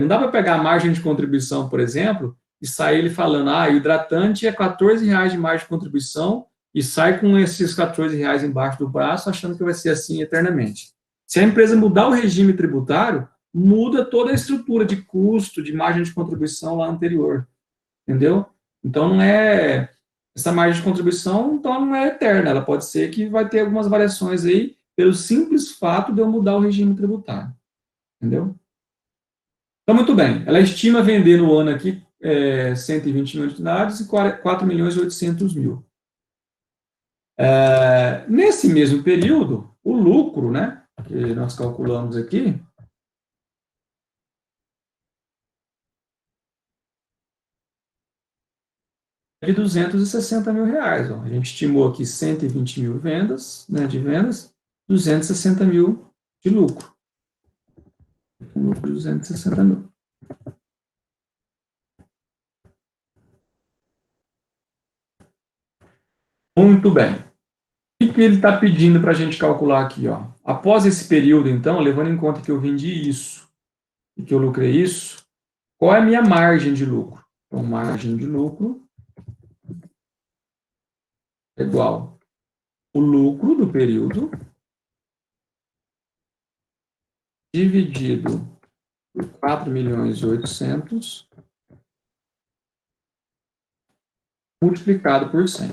Não dá para pegar a margem de contribuição, por exemplo, e sair ele falando, o hidratante é R$ 14 de margem de contribuição e sai com esses R$ 14 embaixo do braço, achando que vai ser assim eternamente. Se a empresa mudar o regime tributário, muda toda a estrutura de custo, de margem de contribuição lá anterior, entendeu? Então, não é essa margem de contribuição, então não é eterna, ela pode ser que vai ter algumas variações aí pelo simples fato de eu mudar o regime tributário, entendeu? Então, muito bem. Ela estima vender no ano aqui 120 mil unidades e 4 milhões e 800 mil. Nesse mesmo período, o lucro, né, que nós calculamos aqui, é de R$ 260 mil. Ó. A gente estimou aqui 120 mil vendas, né, de vendas, 260 mil de lucro. Um lucro de 260 mil. Muito bem. O que ele está pedindo para a gente calcular aqui? Ó? Após esse período, então, levando em conta que eu vendi isso e que eu lucrei isso, qual é a minha margem de lucro? Então, margem de lucro é igual o lucro do período dividido por 4 milhões e 800 multiplicado por 100.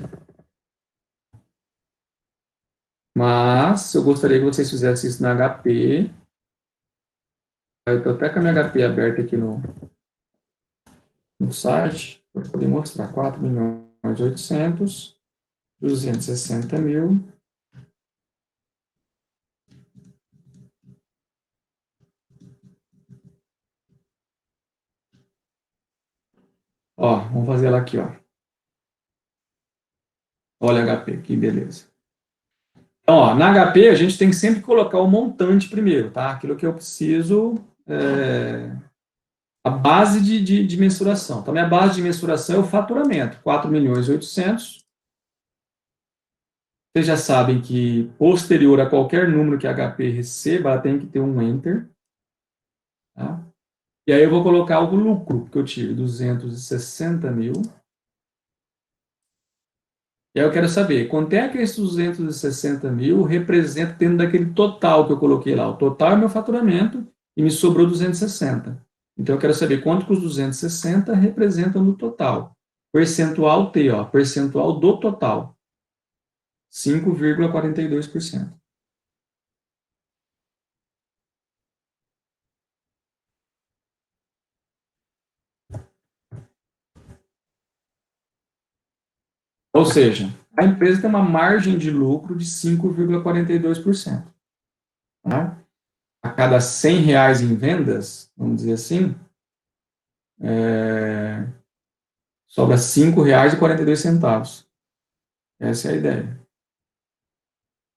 Mas eu gostaria que vocês fizessem isso na HP. Eu estou até com a minha HP aberta aqui no site para poder mostrar. 4 milhões e 800, 260 mil. Ó, vamos fazer ela aqui, ó. Olha HP, que beleza. Então, ó, na HP a gente tem que sempre colocar o montante primeiro, tá? Aquilo que eu preciso, a base de mensuração. Então, minha base de mensuração é o faturamento, 4 milhões e 800. Vocês já sabem que, posterior a qualquer número que a HP receba, ela tem que ter um enter. Tá? E aí eu vou colocar o lucro que eu tive, 260 mil. E aí eu quero saber, quanto é que esses 260 mil representa dentro daquele total que eu coloquei lá? O total é meu faturamento e me sobrou 260. Então eu quero saber quanto que os 260 representam no total. Percentual T, ó, percentual do total, 5,42%. Ou seja, a empresa tem uma margem de lucro de 5,42%. Tá? A cada R$ 100 em vendas, vamos dizer assim, sobra R$ 5,42. Essa é a ideia.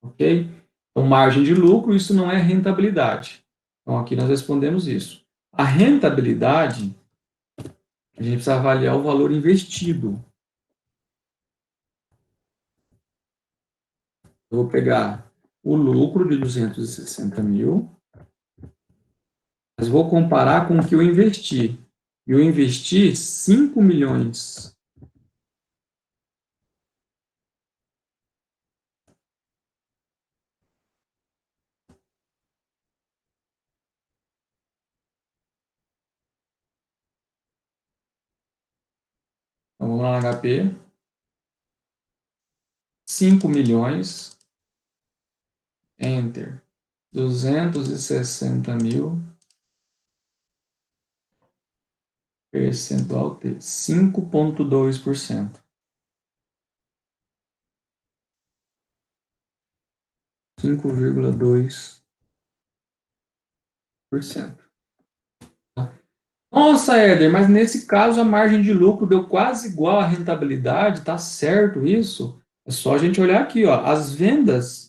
Ok? Então, margem de lucro, isso não é rentabilidade. Então, aqui nós respondemos isso. A rentabilidade, a gente precisa avaliar o valor investido. Eu vou pegar o lucro de 260 mil, mas vou comparar com o que eu investi. Eu investi 5 milhões. Então, vamos lá na HP. 5 milhões, enter. 260 mil, percentual T, 5,2%. 5,2%. Nossa, Éder, mas nesse caso a margem de lucro deu quase igual à rentabilidade, tá certo isso? É só a gente olhar aqui, ó, as vendas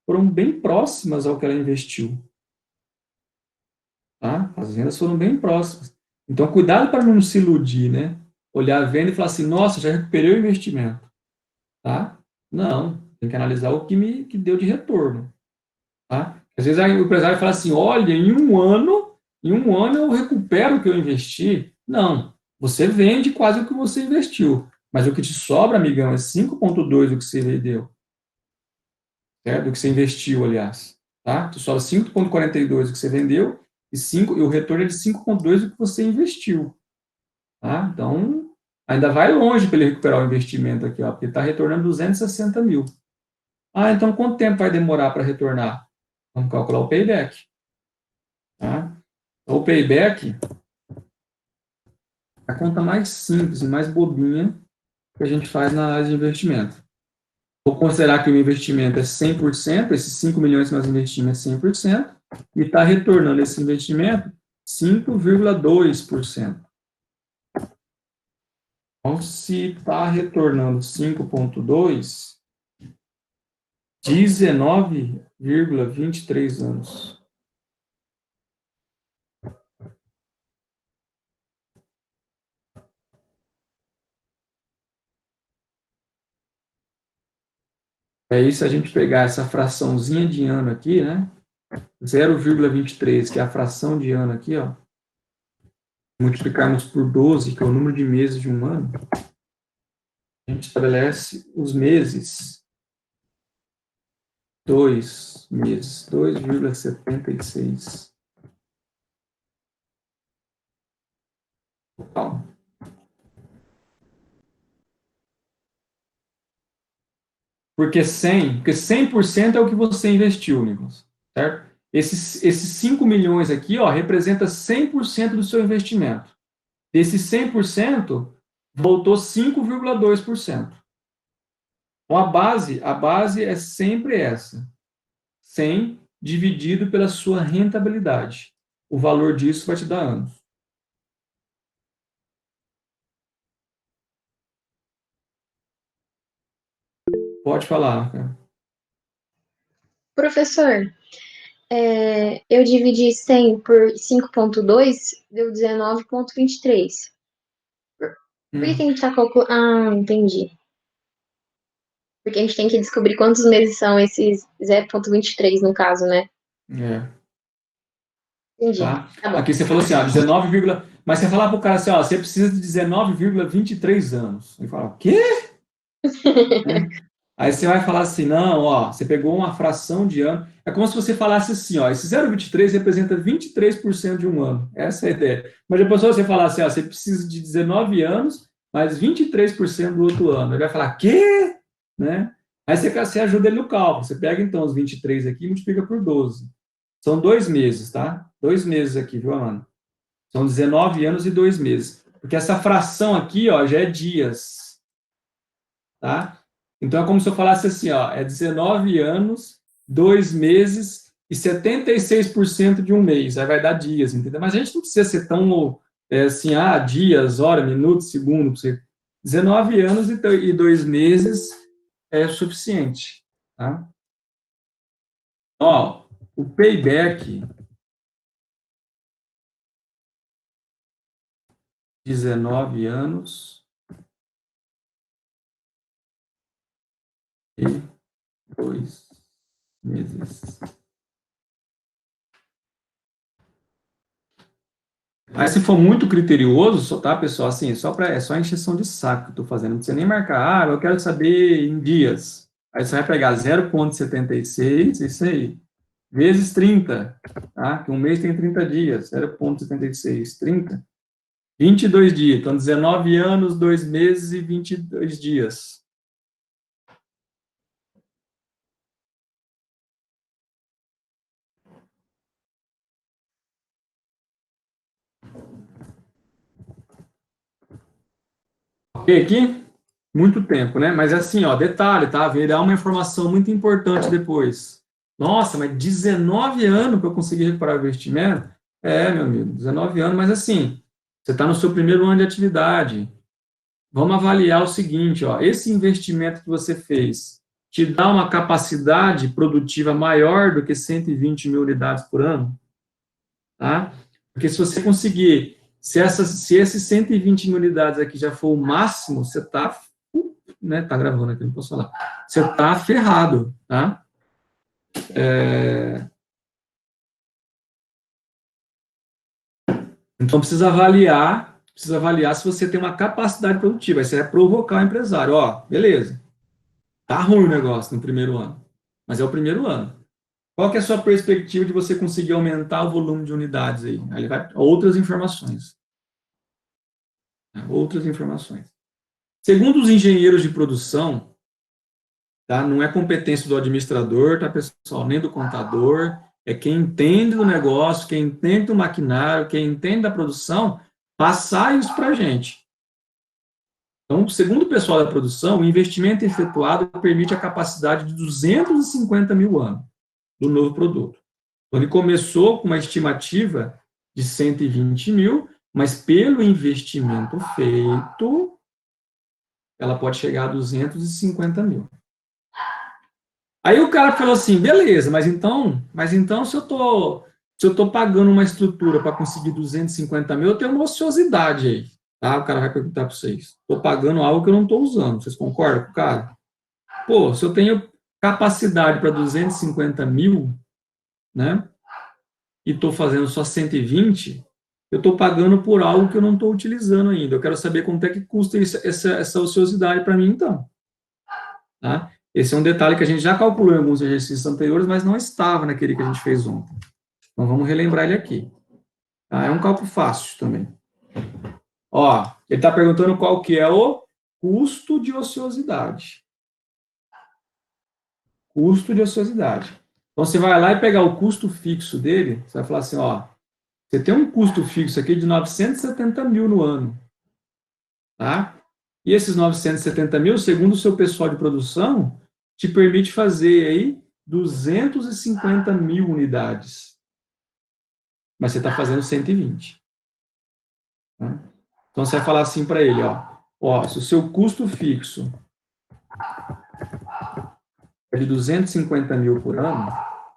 foram bem próximas ao que ela investiu, tá? As vendas foram bem próximas. Então, cuidado para não se iludir, né? olhar a venda e falar assim, nossa, já recuperei o investimento, tá? Não, tem que analisar o que deu de retorno, tá? Às vezes aí o empresário fala assim, olha, em um ano eu recupero o que eu investi. Não, você vende quase o que você investiu, mas o que te sobra, amigão, é 5,2 do que você vendeu, certo? Do que você investiu, aliás, tá? Tu sobra 5,42 do que você vendeu e o retorno é de 5,2 do que você investiu, tá? Então, ainda vai longe para ele recuperar o investimento aqui, ó, porque está retornando 260 mil. Ah, então quanto tempo vai demorar para retornar? Vamos calcular o payback. Tá? Então, o payback é a conta mais simples e mais bobinha que a gente faz na área de investimento. Vou considerar que o investimento é 100%, esses 5 milhões que nós investimos é 100%, e está retornando esse investimento 5,2%. Então, se está retornando 5,2%, 19,23 anos. Aí, se a gente pegar essa fraçãozinha de ano aqui, né? 0,23, que é a fração de ano aqui, ó, multiplicarmos por 12, que é o número de meses de um ano, a gente estabelece os meses, 2 meses, 2,76 total. Porque 100% é o que você investiu, Nicolas, certo? Esses 5 milhões aqui, ó, representa 100% do seu investimento. Desses 100%, voltou 5,2%. Então, a base é sempre essa. 100 dividido pela sua rentabilidade. O valor disso vai te dar anos. Pode falar, cara. Professor, eu dividi 100 por 5,2, deu 19,23. Por que Hum, a gente tá calculando? Ah, entendi. Porque a gente tem que descobrir quantos meses são esses 0,23 no caso, né? é, Entendi. tá? Tá bom. Aqui você falou assim, ó, 19, mas você falar para o cara assim, ó, você precisa de 19,23 anos. Ele fala, o quê? Né? Aí você vai falar assim, não, ó, você pegou uma fração de ano. É como se você falasse assim, ó, esse 0,23 representa 23% de um ano. Essa é a ideia. Mas depois você falar assim, ó, você precisa de 19 anos, mais 23% do outro ano. Ele vai falar, quê? Né? Aí você ajuda ele no cálculo. Você pega então os 23 aqui e multiplica por 12. São 2 meses, tá? 2 meses aqui, viu, Amanda? São 19 anos e 2 meses. Porque essa fração aqui, ó, já é dias, tá? Então é como se eu falasse assim, ó, é 19 anos, 2 meses e 76% de um mês. Aí vai dar dias, entendeu? Mas a gente não precisa ser tão assim, dias, hora, minuto, segundo. 19 anos e 2 meses é suficiente, tá? Ó, o payback, 19 anos e 2 meses. Aí, se for muito criterioso, só, tá, pessoal, assim, é só encheção de saco que eu estou fazendo. Não precisa nem marcar, eu quero saber em dias. Aí você vai pegar 0,76, isso aí, vezes 30, tá? Que um mês tem 30 dias, 0,76, 30. 22 dias, então 19 anos, 2 meses e 22 dias. Ok aqui? Muito tempo, né? Mas assim, ó, detalhe, tá? Virá uma informação muito importante depois. Nossa, mas 19 anos para eu conseguir recuperar o investimento? É, meu amigo, 19 anos, mas assim, você está no seu primeiro ano de atividade. Vamos avaliar o seguinte, ó, esse investimento que você fez te dá uma capacidade produtiva maior do que 120 mil unidades por ano, tá? Porque se você conseguir Se esses 120 mil unidades aqui já for o máximo, você está, né, tá gravando aqui, não posso falar, você está ferrado, tá? Então, precisa avaliar se você tem uma capacidade produtiva. Aí você vai provocar o empresário. Ó, beleza, tá ruim o negócio no primeiro ano, mas é o primeiro ano. Qual que é a sua perspectiva de você conseguir aumentar o volume de unidades aí? Aí vai outras informações. Né? Outras informações. Segundo os engenheiros de produção, tá? Não é competência do administrador, tá, pessoal? Nem do contador. É quem entende do negócio, quem entende do maquinário, quem entende da produção, passar isso para a gente. Então, segundo o pessoal da produção, o investimento efetuado permite a capacidade de 250 mil ano do novo produto. Então, ele começou com uma estimativa de 120 mil, mas pelo investimento feito, ela pode chegar a 250 mil. Aí o cara falou assim, beleza, mas então se eu tô pagando uma estrutura para conseguir 250 mil, eu tenho uma ociosidade aí, tá? O cara vai perguntar para vocês. Estou pagando algo que eu não estou usando. Vocês concordam com o cara? Pô, se eu tenho capacidade para 250 mil, né? E estou fazendo só 120, eu estou pagando por algo que eu não estou utilizando ainda. Eu quero saber quanto é que custa essa ociosidade para mim, então. Tá? Esse é um detalhe que a gente já calculou em alguns exercícios anteriores, mas não estava naquele que a gente fez ontem. Então, vamos relembrar ele aqui. Tá? É um cálculo fácil também. Ó, ele está perguntando qual que é o custo de ociosidade. Custo de ociosidade. Então, você vai lá e pegar o custo fixo dele, você vai falar assim, ó, você tem um custo fixo aqui de 970 mil no ano. Tá? E esses 970 mil, segundo o seu pessoal de produção, te permite fazer aí 250 mil unidades. Mas você está fazendo 120. Tá? Então você vai falar assim para ele, ó, se o seu custo fixo é de 250 mil por ano,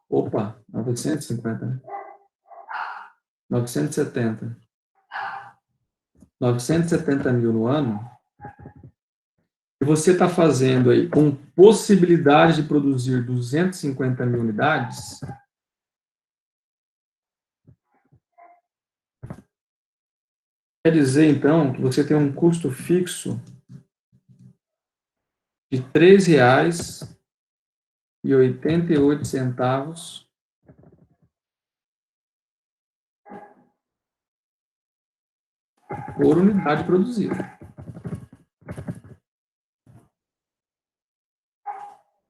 opa, 950, né? 970. 970 mil no ano, e você está fazendo aí com possibilidade de produzir 250 mil unidades, quer dizer, então, que você tem um custo fixo de R$ 3,88 por unidade produzida.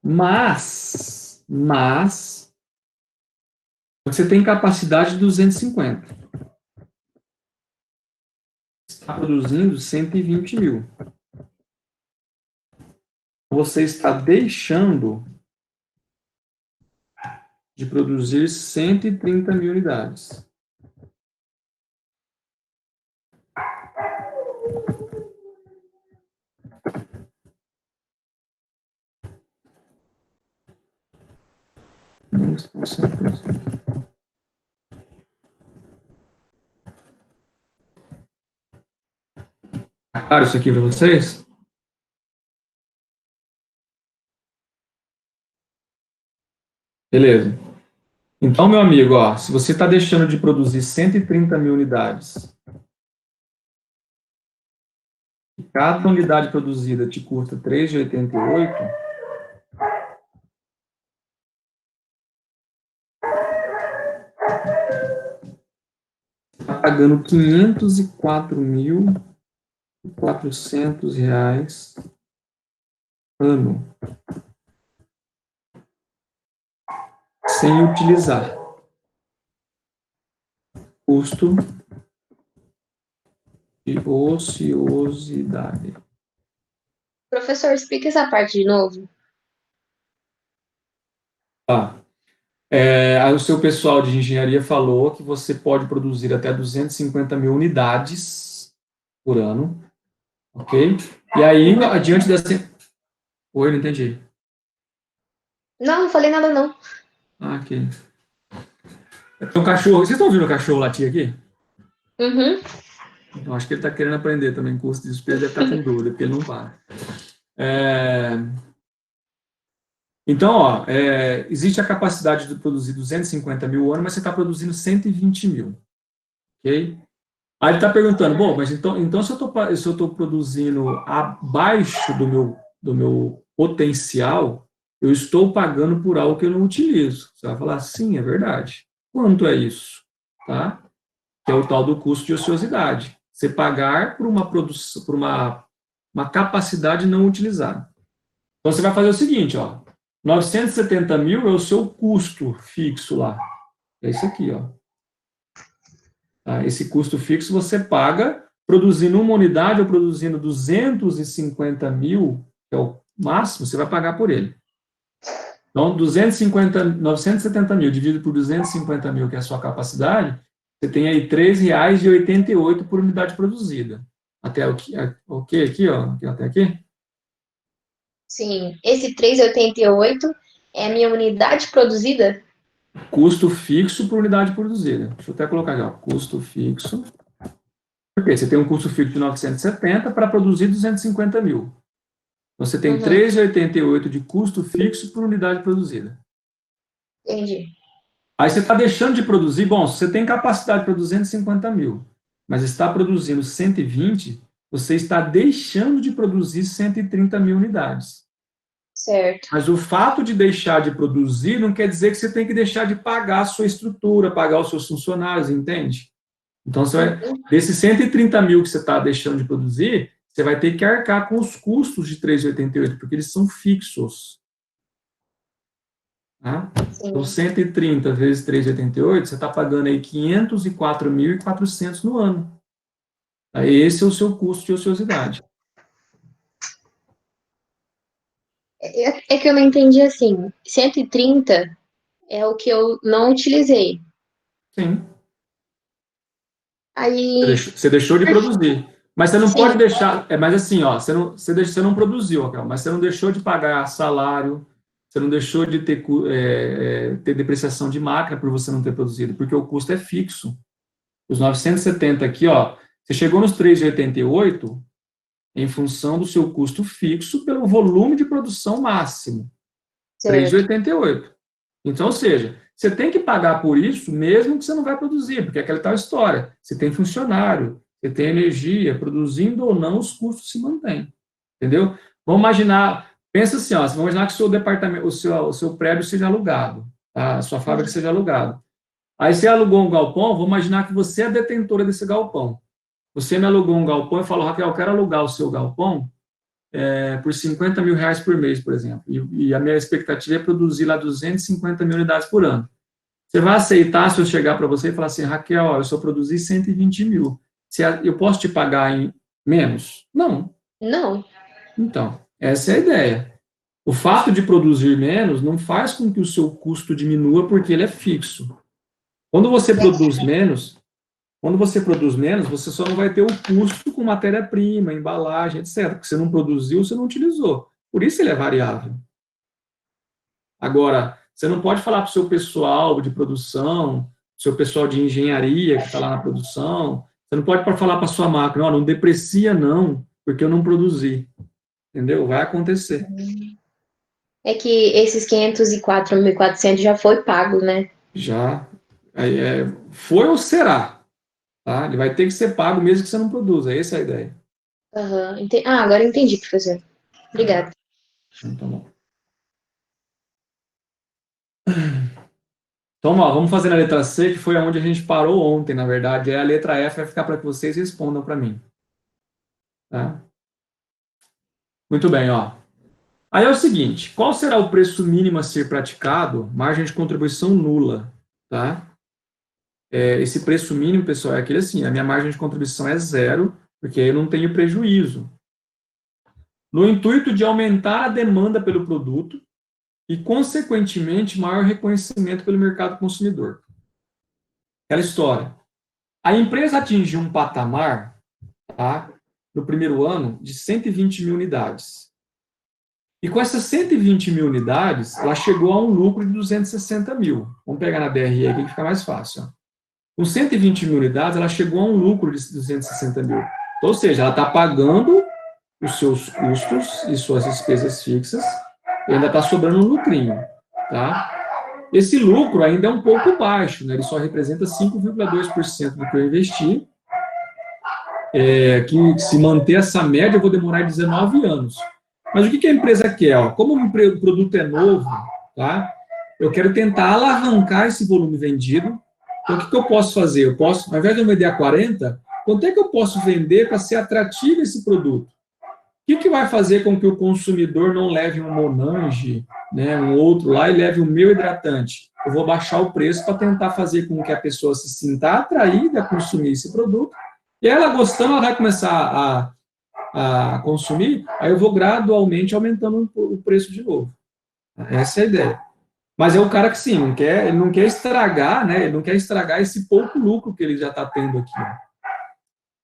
Mas você tem capacidade de 250. Está produzindo 120 mil. Você está deixando de produzir 130 mil unidades. Não estou sendo. Claro isso aqui para vocês? Beleza. Então, meu amigo, ó, se você está deixando de produzir 130 mil unidades, e cada unidade produzida te custa R$ 3,88, está pagando R$ 504.400 ano, sem utilizar. Custo de ociosidade. Professor, explica essa parte de novo. Tá. O seu pessoal de engenharia falou que você pode produzir até 250 mil unidades por ano, ok? E aí, adiante dessa... Oi, não entendi. Não falei nada não. Ah, ok. Tem um cachorro. Vocês estão ouvindo o cachorro latir aqui? Uhum. Então, acho que ele está querendo aprender também custo de despesa, deve estar com dúvida, porque ele não para. Então, ó, existe a capacidade de produzir 250 mil ano, mas você está produzindo 120 mil, ok? Aí ele está perguntando, bom, mas então se eu estou produzindo abaixo do meu potencial, eu estou pagando por algo que eu não utilizo. Você vai falar, sim, é verdade. Quanto é isso? Tá? Que é o tal do custo de ociosidade. Você pagar por uma produção, por uma capacidade não utilizada. Então você vai fazer o seguinte, ó, 970 mil é o seu custo fixo lá. É isso aqui, ó. Tá? Esse custo fixo você paga produzindo uma unidade ou produzindo 250 mil, que é o máximo, você vai pagar por ele. Então, 970 mil dividido por 250 mil, que é a sua capacidade, você tem aí R$ 3,88 por unidade produzida. Até o que aqui, ó? Até aqui? Sim, esse 3,88 é a minha unidade produzida? Custo fixo por unidade produzida. Deixa eu até colocar aqui, ó. Custo fixo. Porque você tem um custo fixo de 970 para produzir 250 mil. Você tem Uhum, 3,88 de custo fixo por unidade produzida. entendi. Aí você está deixando de produzir, bom, você tem capacidade para 250 mil, mas está produzindo 120, você está deixando de produzir 130 mil unidades. Certo. Mas o fato de deixar de produzir não quer dizer que você tem que deixar de pagar a sua estrutura, pagar os seus funcionários, entende? Então, Uhum, desses 130 mil que você está deixando de produzir, você vai ter que arcar com os custos de 3,88, porque eles são fixos. Tá? Então, sim. 130 vezes 3,88, você está pagando aí 504.400 no ano. Aí, esse é o seu custo de ociosidade. É que eu não entendi assim. 130 é o que eu não utilizei. Sim. Aí, Você deixou de produzir. Mas você não pode sim, deixar. Mas assim, ó, você não produziu, Raquel, mas você não deixou de pagar salário, você não deixou de ter depreciação de máquina por você não ter produzido, porque o custo é fixo. Os 970 aqui, ó, você chegou nos 3,88 em função do seu custo fixo pelo volume de produção máximo, certo. 3,88. Então, ou seja, você tem que pagar por isso mesmo que você não vai produzir, porque é aquela tal história. Você tem funcionário, você tem energia, produzindo ou não, os custos se mantêm. Entendeu? Vamos imaginar, pensa assim, ó, vamos imaginar que o seu departamento, o seu prédio seja alugado, tá? A sua fábrica seja alugada. Aí você alugou um galpão, vamos imaginar que você é a detentora desse galpão. Você me alugou um galpão e falou, Raquel, eu quero alugar o seu galpão por 50 mil reais por mês, por exemplo. E a minha expectativa é produzir lá 250 mil unidades por ano. Você vai aceitar se eu chegar para você e falar assim, Raquel, ó, eu só produzi 120 mil. Eu posso te pagar em menos? Não. Não, Então, essa é a ideia. O fato de produzir menos não faz com que o seu custo diminua porque ele é fixo. Quando você produz menos, você só não vai ter o custo com matéria-prima, embalagem, etc. Porque você não produziu, você não utilizou. Por isso ele é variável. Agora, você não pode falar para o seu pessoal de produção, seu pessoal de engenharia que está lá na produção, você não pode falar para a sua máquina, oh, não deprecia não, porque eu não produzi. Entendeu? Vai acontecer. é que esses 504.400 já foi pago, né? Já foi ou será, tá? Ele vai ter que ser pago mesmo que você não produza. Essa é a ideia. Aham, ah, agora eu entendi, professor. Obrigada. Então, bom. Então, ó, vamos fazer a letra C, que foi onde a gente parou ontem, na verdade. A letra F vai ficar para que vocês respondam para mim. Tá? Muito bem, ó. Aí é o seguinte, qual será o preço mínimo a ser praticado? Margem de contribuição nula, tá? Esse preço mínimo, pessoal, é aquele assim, a minha margem de contribuição é zero, porque aí eu não tenho prejuízo. No intuito de aumentar a demanda pelo produto e, consequentemente, maior reconhecimento pelo mercado consumidor. Aquela história. A empresa atingiu um patamar, tá, no primeiro ano, de 120 mil unidades. E com essas 120 mil unidades, ela chegou a um lucro de 260 mil. Vamos pegar na DRE aqui que fica mais fácil. Ó. Com 120 mil unidades, ela chegou a um lucro de 260 mil. Ou seja, ela está pagando os seus custos e suas despesas fixas e ainda está sobrando um lucrinho. Tá? Esse lucro ainda é um pouco baixo, né? Ele só representa 5,2% do que eu investi. Que se manter essa média, eu vou demorar 19 anos. Mas o que a empresa quer? Ó? Como o produto é novo, tá? Eu quero tentar alavancar esse volume vendido. Então, o que eu posso fazer? Eu posso, ao invés de eu vender a 40, quanto é que eu posso vender para ser atrativo esse produto? O que vai fazer com que o consumidor não leve um Monange, né, um outro lá, e leve o meu hidratante? Eu vou baixar o preço para tentar fazer com que a pessoa se sinta atraída a consumir esse produto. E ela gostando, ela vai começar a consumir, aí eu vou gradualmente aumentando o preço de novo. Essa é a ideia. Mas é o cara que sim, ele não quer estragar, né? Ele não quer estragar esse pouco lucro que ele já está tendo aqui. Ó.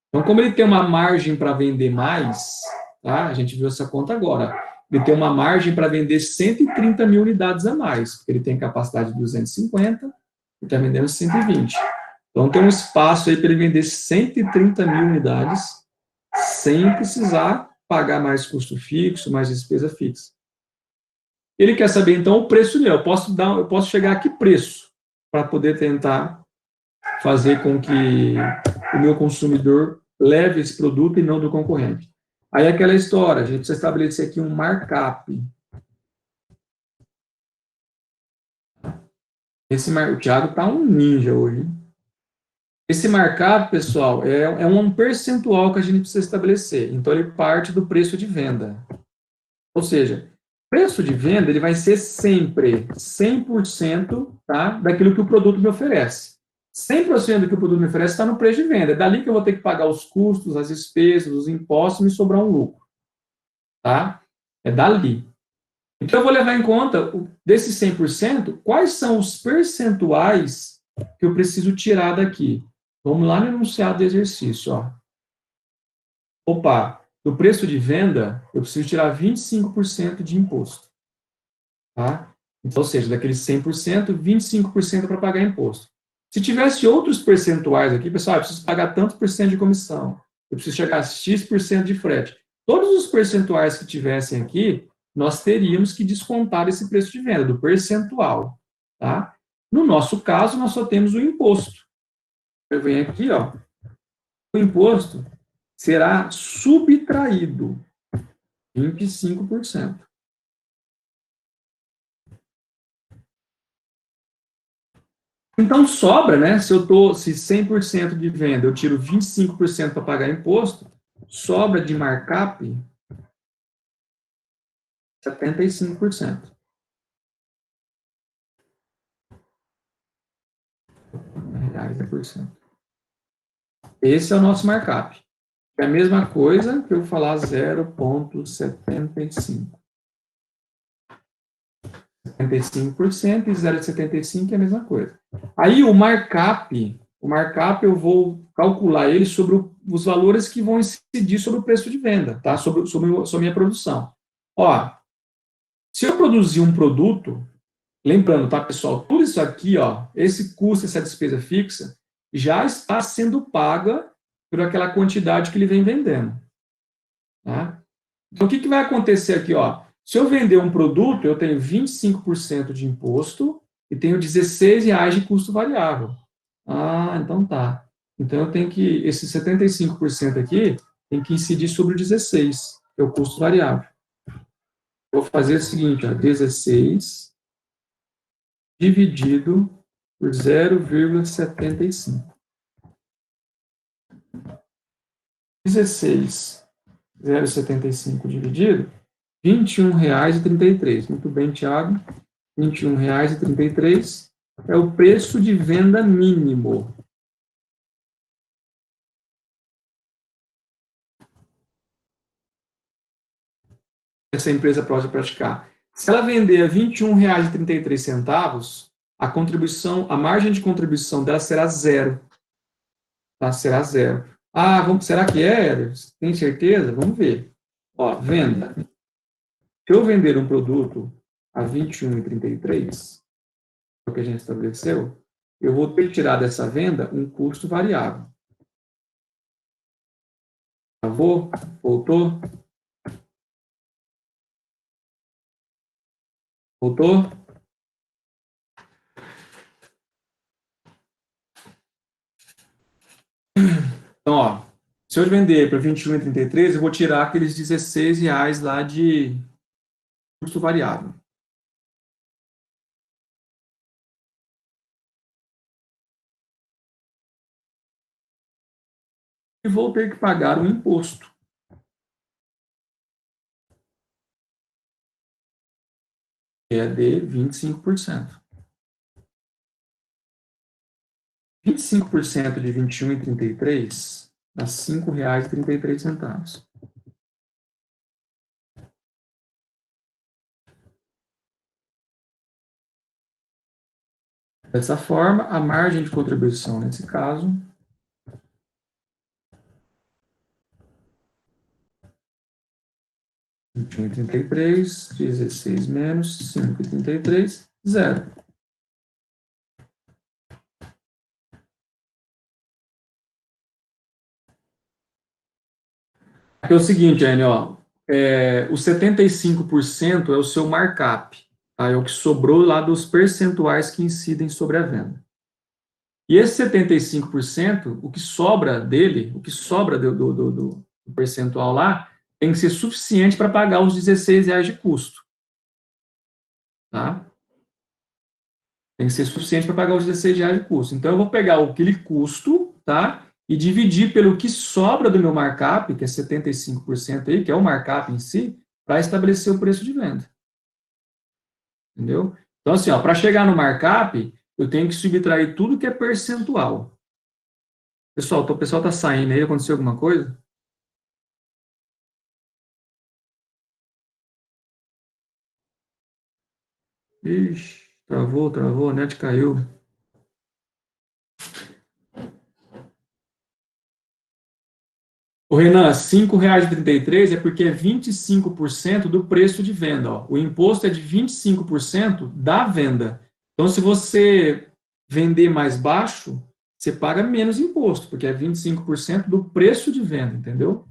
Então, como ele tem uma margem para vender mais, tá? A gente viu essa conta agora. Ele tem uma margem para vender 130 mil unidades a mais, porque ele tem capacidade de 250 e está vendendo 120. Então, tem um espaço aí para ele vender 130 mil unidades sem precisar pagar mais custo fixo, mais despesa fixa. Ele quer saber, então, o preço dele. Eu posso chegar a que preço para poder tentar fazer com que o meu consumidor leve esse produto e não do concorrente. Aí é aquela história, a gente precisa estabelecer aqui um markup. O Thiago está um ninja hoje. Esse markup, pessoal, é um percentual que a gente precisa estabelecer. Então, ele parte do preço de venda. Ou seja, preço de venda ele vai ser sempre 100%, tá, daquilo que o produto me oferece. 100% do que o produto me oferece está no preço de venda. É dali que eu vou ter que pagar os custos, as despesas, os impostos e me sobrar um lucro. Tá? É dali. Então, eu vou levar em conta, desses 100%, quais são os percentuais que eu preciso tirar daqui. Vamos lá no enunciado do exercício. Ó. Opa, do preço de venda, eu preciso tirar 25% de imposto. Tá? Então, ou seja, daqueles 100%, 25% para pagar imposto. Se tivesse outros percentuais aqui, pessoal, eu preciso pagar tanto por cento de comissão, eu preciso chegar a X% de frete. Todos os percentuais que tivessem aqui, nós teríamos que descontar esse preço de venda, do percentual. Tá? No nosso caso, nós só temos o imposto. Eu venho aqui, ó, o imposto será subtraído 25%. Então sobra, né? Se 100% de venda eu tiro 25% para pagar imposto, sobra de markup 75%. Reais é por cento. Esse é o nosso markup. É a mesma coisa que eu falar 0,75. 75% e 0,75 é a mesma coisa. Aí o markup eu vou calcular ele sobre os valores que vão incidir sobre o preço de venda, tá? Sobre a minha produção. Ó, se eu produzir um produto, lembrando, tá, pessoal, tudo isso aqui, ó, esse custo, essa despesa fixa, já está sendo paga por aquela quantidade que ele vem vendendo. Tá? Então, o que vai acontecer aqui, ó? Se eu vender um produto, eu tenho 25% de imposto e tenho R$16 de custo variável. Ah, então tá. Então, eu tenho que, esse 75% aqui, tem que incidir sobre o 16, que é o custo variável. Vou fazer o seguinte, ó, 16 dividido por 0,75. 16, 0,75 dividido, R$21,33. Muito bem, Tiago. R$21,33 é o preço de venda mínimo. Essa empresa pode praticar. Se ela vender a R$21,33, a margem de contribuição dela será zero. Tá? Será zero. Ah, será que é? Tem certeza? Vamos ver. Ó, venda. Se eu vender um produto a R$21,33, é o que a gente estabeleceu, eu vou ter que tirar dessa venda um custo variável. Travou? Voltou? Voltou? Então, ó, se eu vender para 21,33, eu vou tirar aqueles R$ 16 lá de custo variável. E vou ter que pagar um imposto. Que é de 25%. 25% de 21,33 dá R$ 5,33. Dessa forma, a margem de contribuição, nesse caso, R$ 21,33, 16 menos 5,33, zero. Aqui é o seguinte, Anne, ó, o 75% é o seu markup, tá? É o que sobrou lá dos percentuais que incidem sobre a venda. E esse 75%, o que sobra dele, o que sobra do percentual lá, tem que ser suficiente para pagar os R$ 16 de custo. Tá? Tem que ser suficiente para pagar os R$ 16 de custo. Então, eu vou pegar aquele custo, tá? E dividir pelo que sobra do meu markup, que é 75% aí, que é o markup em si, para estabelecer o preço de venda. Entendeu? Então, assim, para chegar no markup, eu tenho que subtrair tudo que é percentual. Pessoal, o pessoal está saindo aí, aconteceu alguma coisa? Ixi, travou, a net caiu. O Renan, R$ 5,33 é porque é 25% do preço de venda. Ó. O imposto é de 25% da venda. Então, se você vender mais baixo, você paga menos imposto, porque é 25% do preço de venda, entendeu?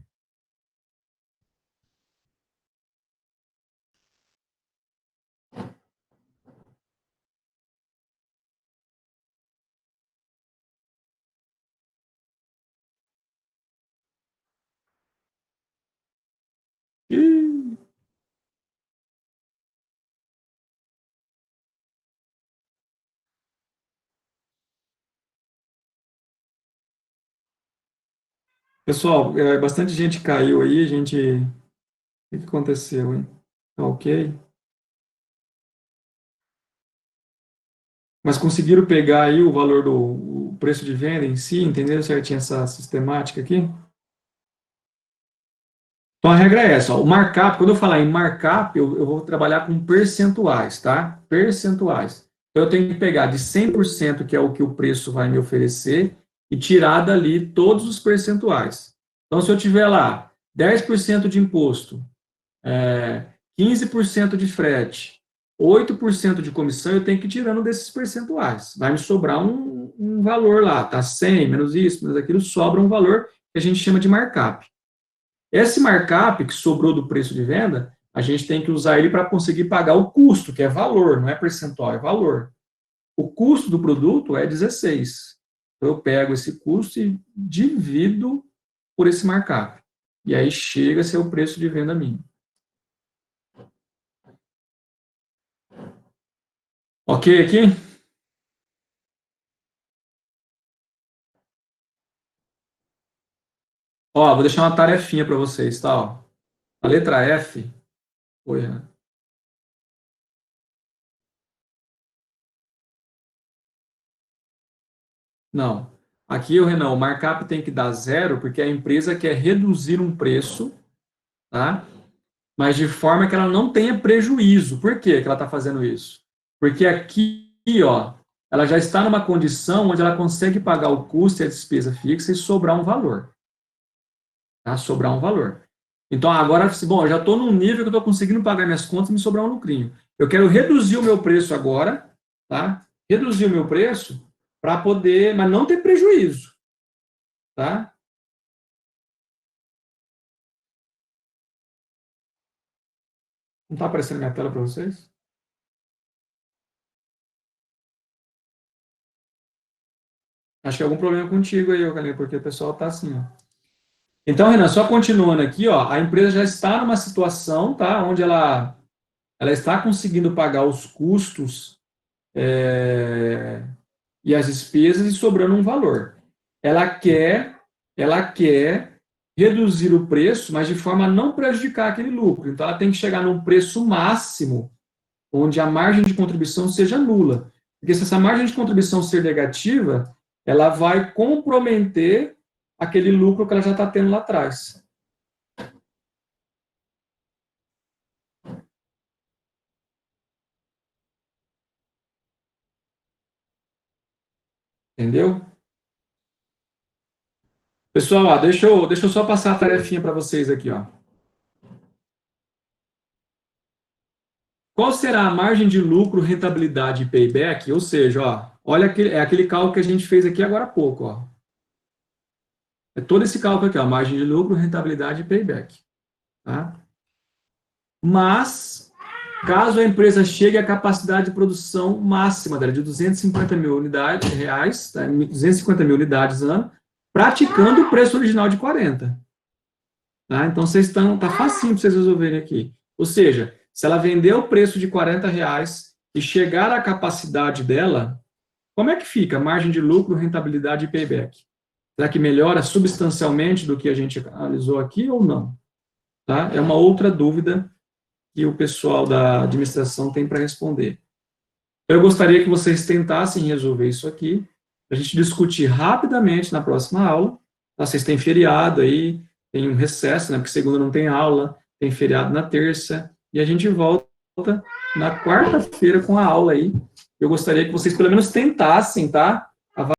Ih, pessoal, bastante gente caiu aí, gente. O que aconteceu, hein? Tá ok? Mas conseguiram pegar aí o valor do o preço de venda em si, entenderam certinho essa sistemática aqui? Então, a regra é essa, ó, o markup, quando eu falar em markup, eu vou trabalhar com percentuais, tá? Percentuais. Então, eu tenho que pegar de 100%, que é o que o preço vai me oferecer, e tirar dali todos os percentuais. Então, se eu tiver lá 10% de imposto, 15% de frete, 8% de comissão, eu tenho que ir tirando desses percentuais. Vai me sobrar um valor lá, tá? 100, menos isso, menos aquilo, sobra um valor que a gente chama de markup. Esse markup que sobrou do preço de venda, a gente tem que usar ele para conseguir pagar o custo, que é valor, não é percentual, é valor. O custo do produto é 16. Então, eu pego esse custo e divido por esse markup. E aí chega a ser o preço de venda mínimo. Ok aqui? Ó, vou deixar uma tarefinha para vocês, tá? Ó. A letra F. Oi, Renan. Não. Aqui, o Renan, o markup tem que dar zero, porque a empresa quer reduzir um preço, tá? Mas de forma que ela não tenha prejuízo. Por que ela está fazendo isso? Porque aqui, ó, ela já está numa condição onde ela consegue pagar o custo e a despesa fixa e sobrar um valor. Tá? Sobrar um valor. Então, agora, bom, eu já estou num nível que eu estou conseguindo pagar minhas contas e me sobrar um lucrinho. Eu quero reduzir o meu preço agora, tá? Reduzir o meu preço para poder, mas não ter prejuízo, tá? Não está aparecendo minha tela para vocês? Acho que é algum problema contigo aí, Galinha, porque o pessoal está assim, ó. Então, Renan, só continuando aqui, ó, a empresa já está numa situação, tá, onde ela está conseguindo pagar os custos e as despesas e sobrando um valor. Ela quer reduzir o preço, mas de forma a não prejudicar aquele lucro. Então, ela tem que chegar num preço máximo, onde a margem de contribuição seja nula. Porque se essa margem de contribuição ser negativa, ela vai comprometer aquele lucro que ela já está tendo lá atrás. Entendeu? Pessoal, ó, deixa eu só passar a tarefinha para vocês aqui, ó. Qual será a margem de lucro, rentabilidade e payback? Ou seja, ó, olha aquele cálculo que a gente fez aqui agora há pouco, ó. É todo esse cálculo aqui, ó, margem de lucro, rentabilidade e payback. Tá? Mas, caso a empresa chegue à capacidade de produção máxima dela, de 250 mil unidades reais, tá? 250 mil unidades ano, praticando o preço original de 40. Tá? Então, tá facinho para vocês resolverem aqui. Ou seja, se ela vender o preço de 40 reais e chegar à capacidade dela, como é que fica a margem de lucro, rentabilidade e payback? Será que melhora substancialmente do que a gente analisou aqui ou não? Tá? É uma outra dúvida que o pessoal da administração tem para responder. Eu gostaria que vocês tentassem resolver isso aqui, para a gente discutir rapidamente na próxima aula. Tá? Vocês têm feriado aí, tem um recesso, né? Porque segunda não tem aula, tem feriado na terça, e a gente volta na quarta-feira com a aula aí. Eu gostaria que vocês pelo menos tentassem, tá?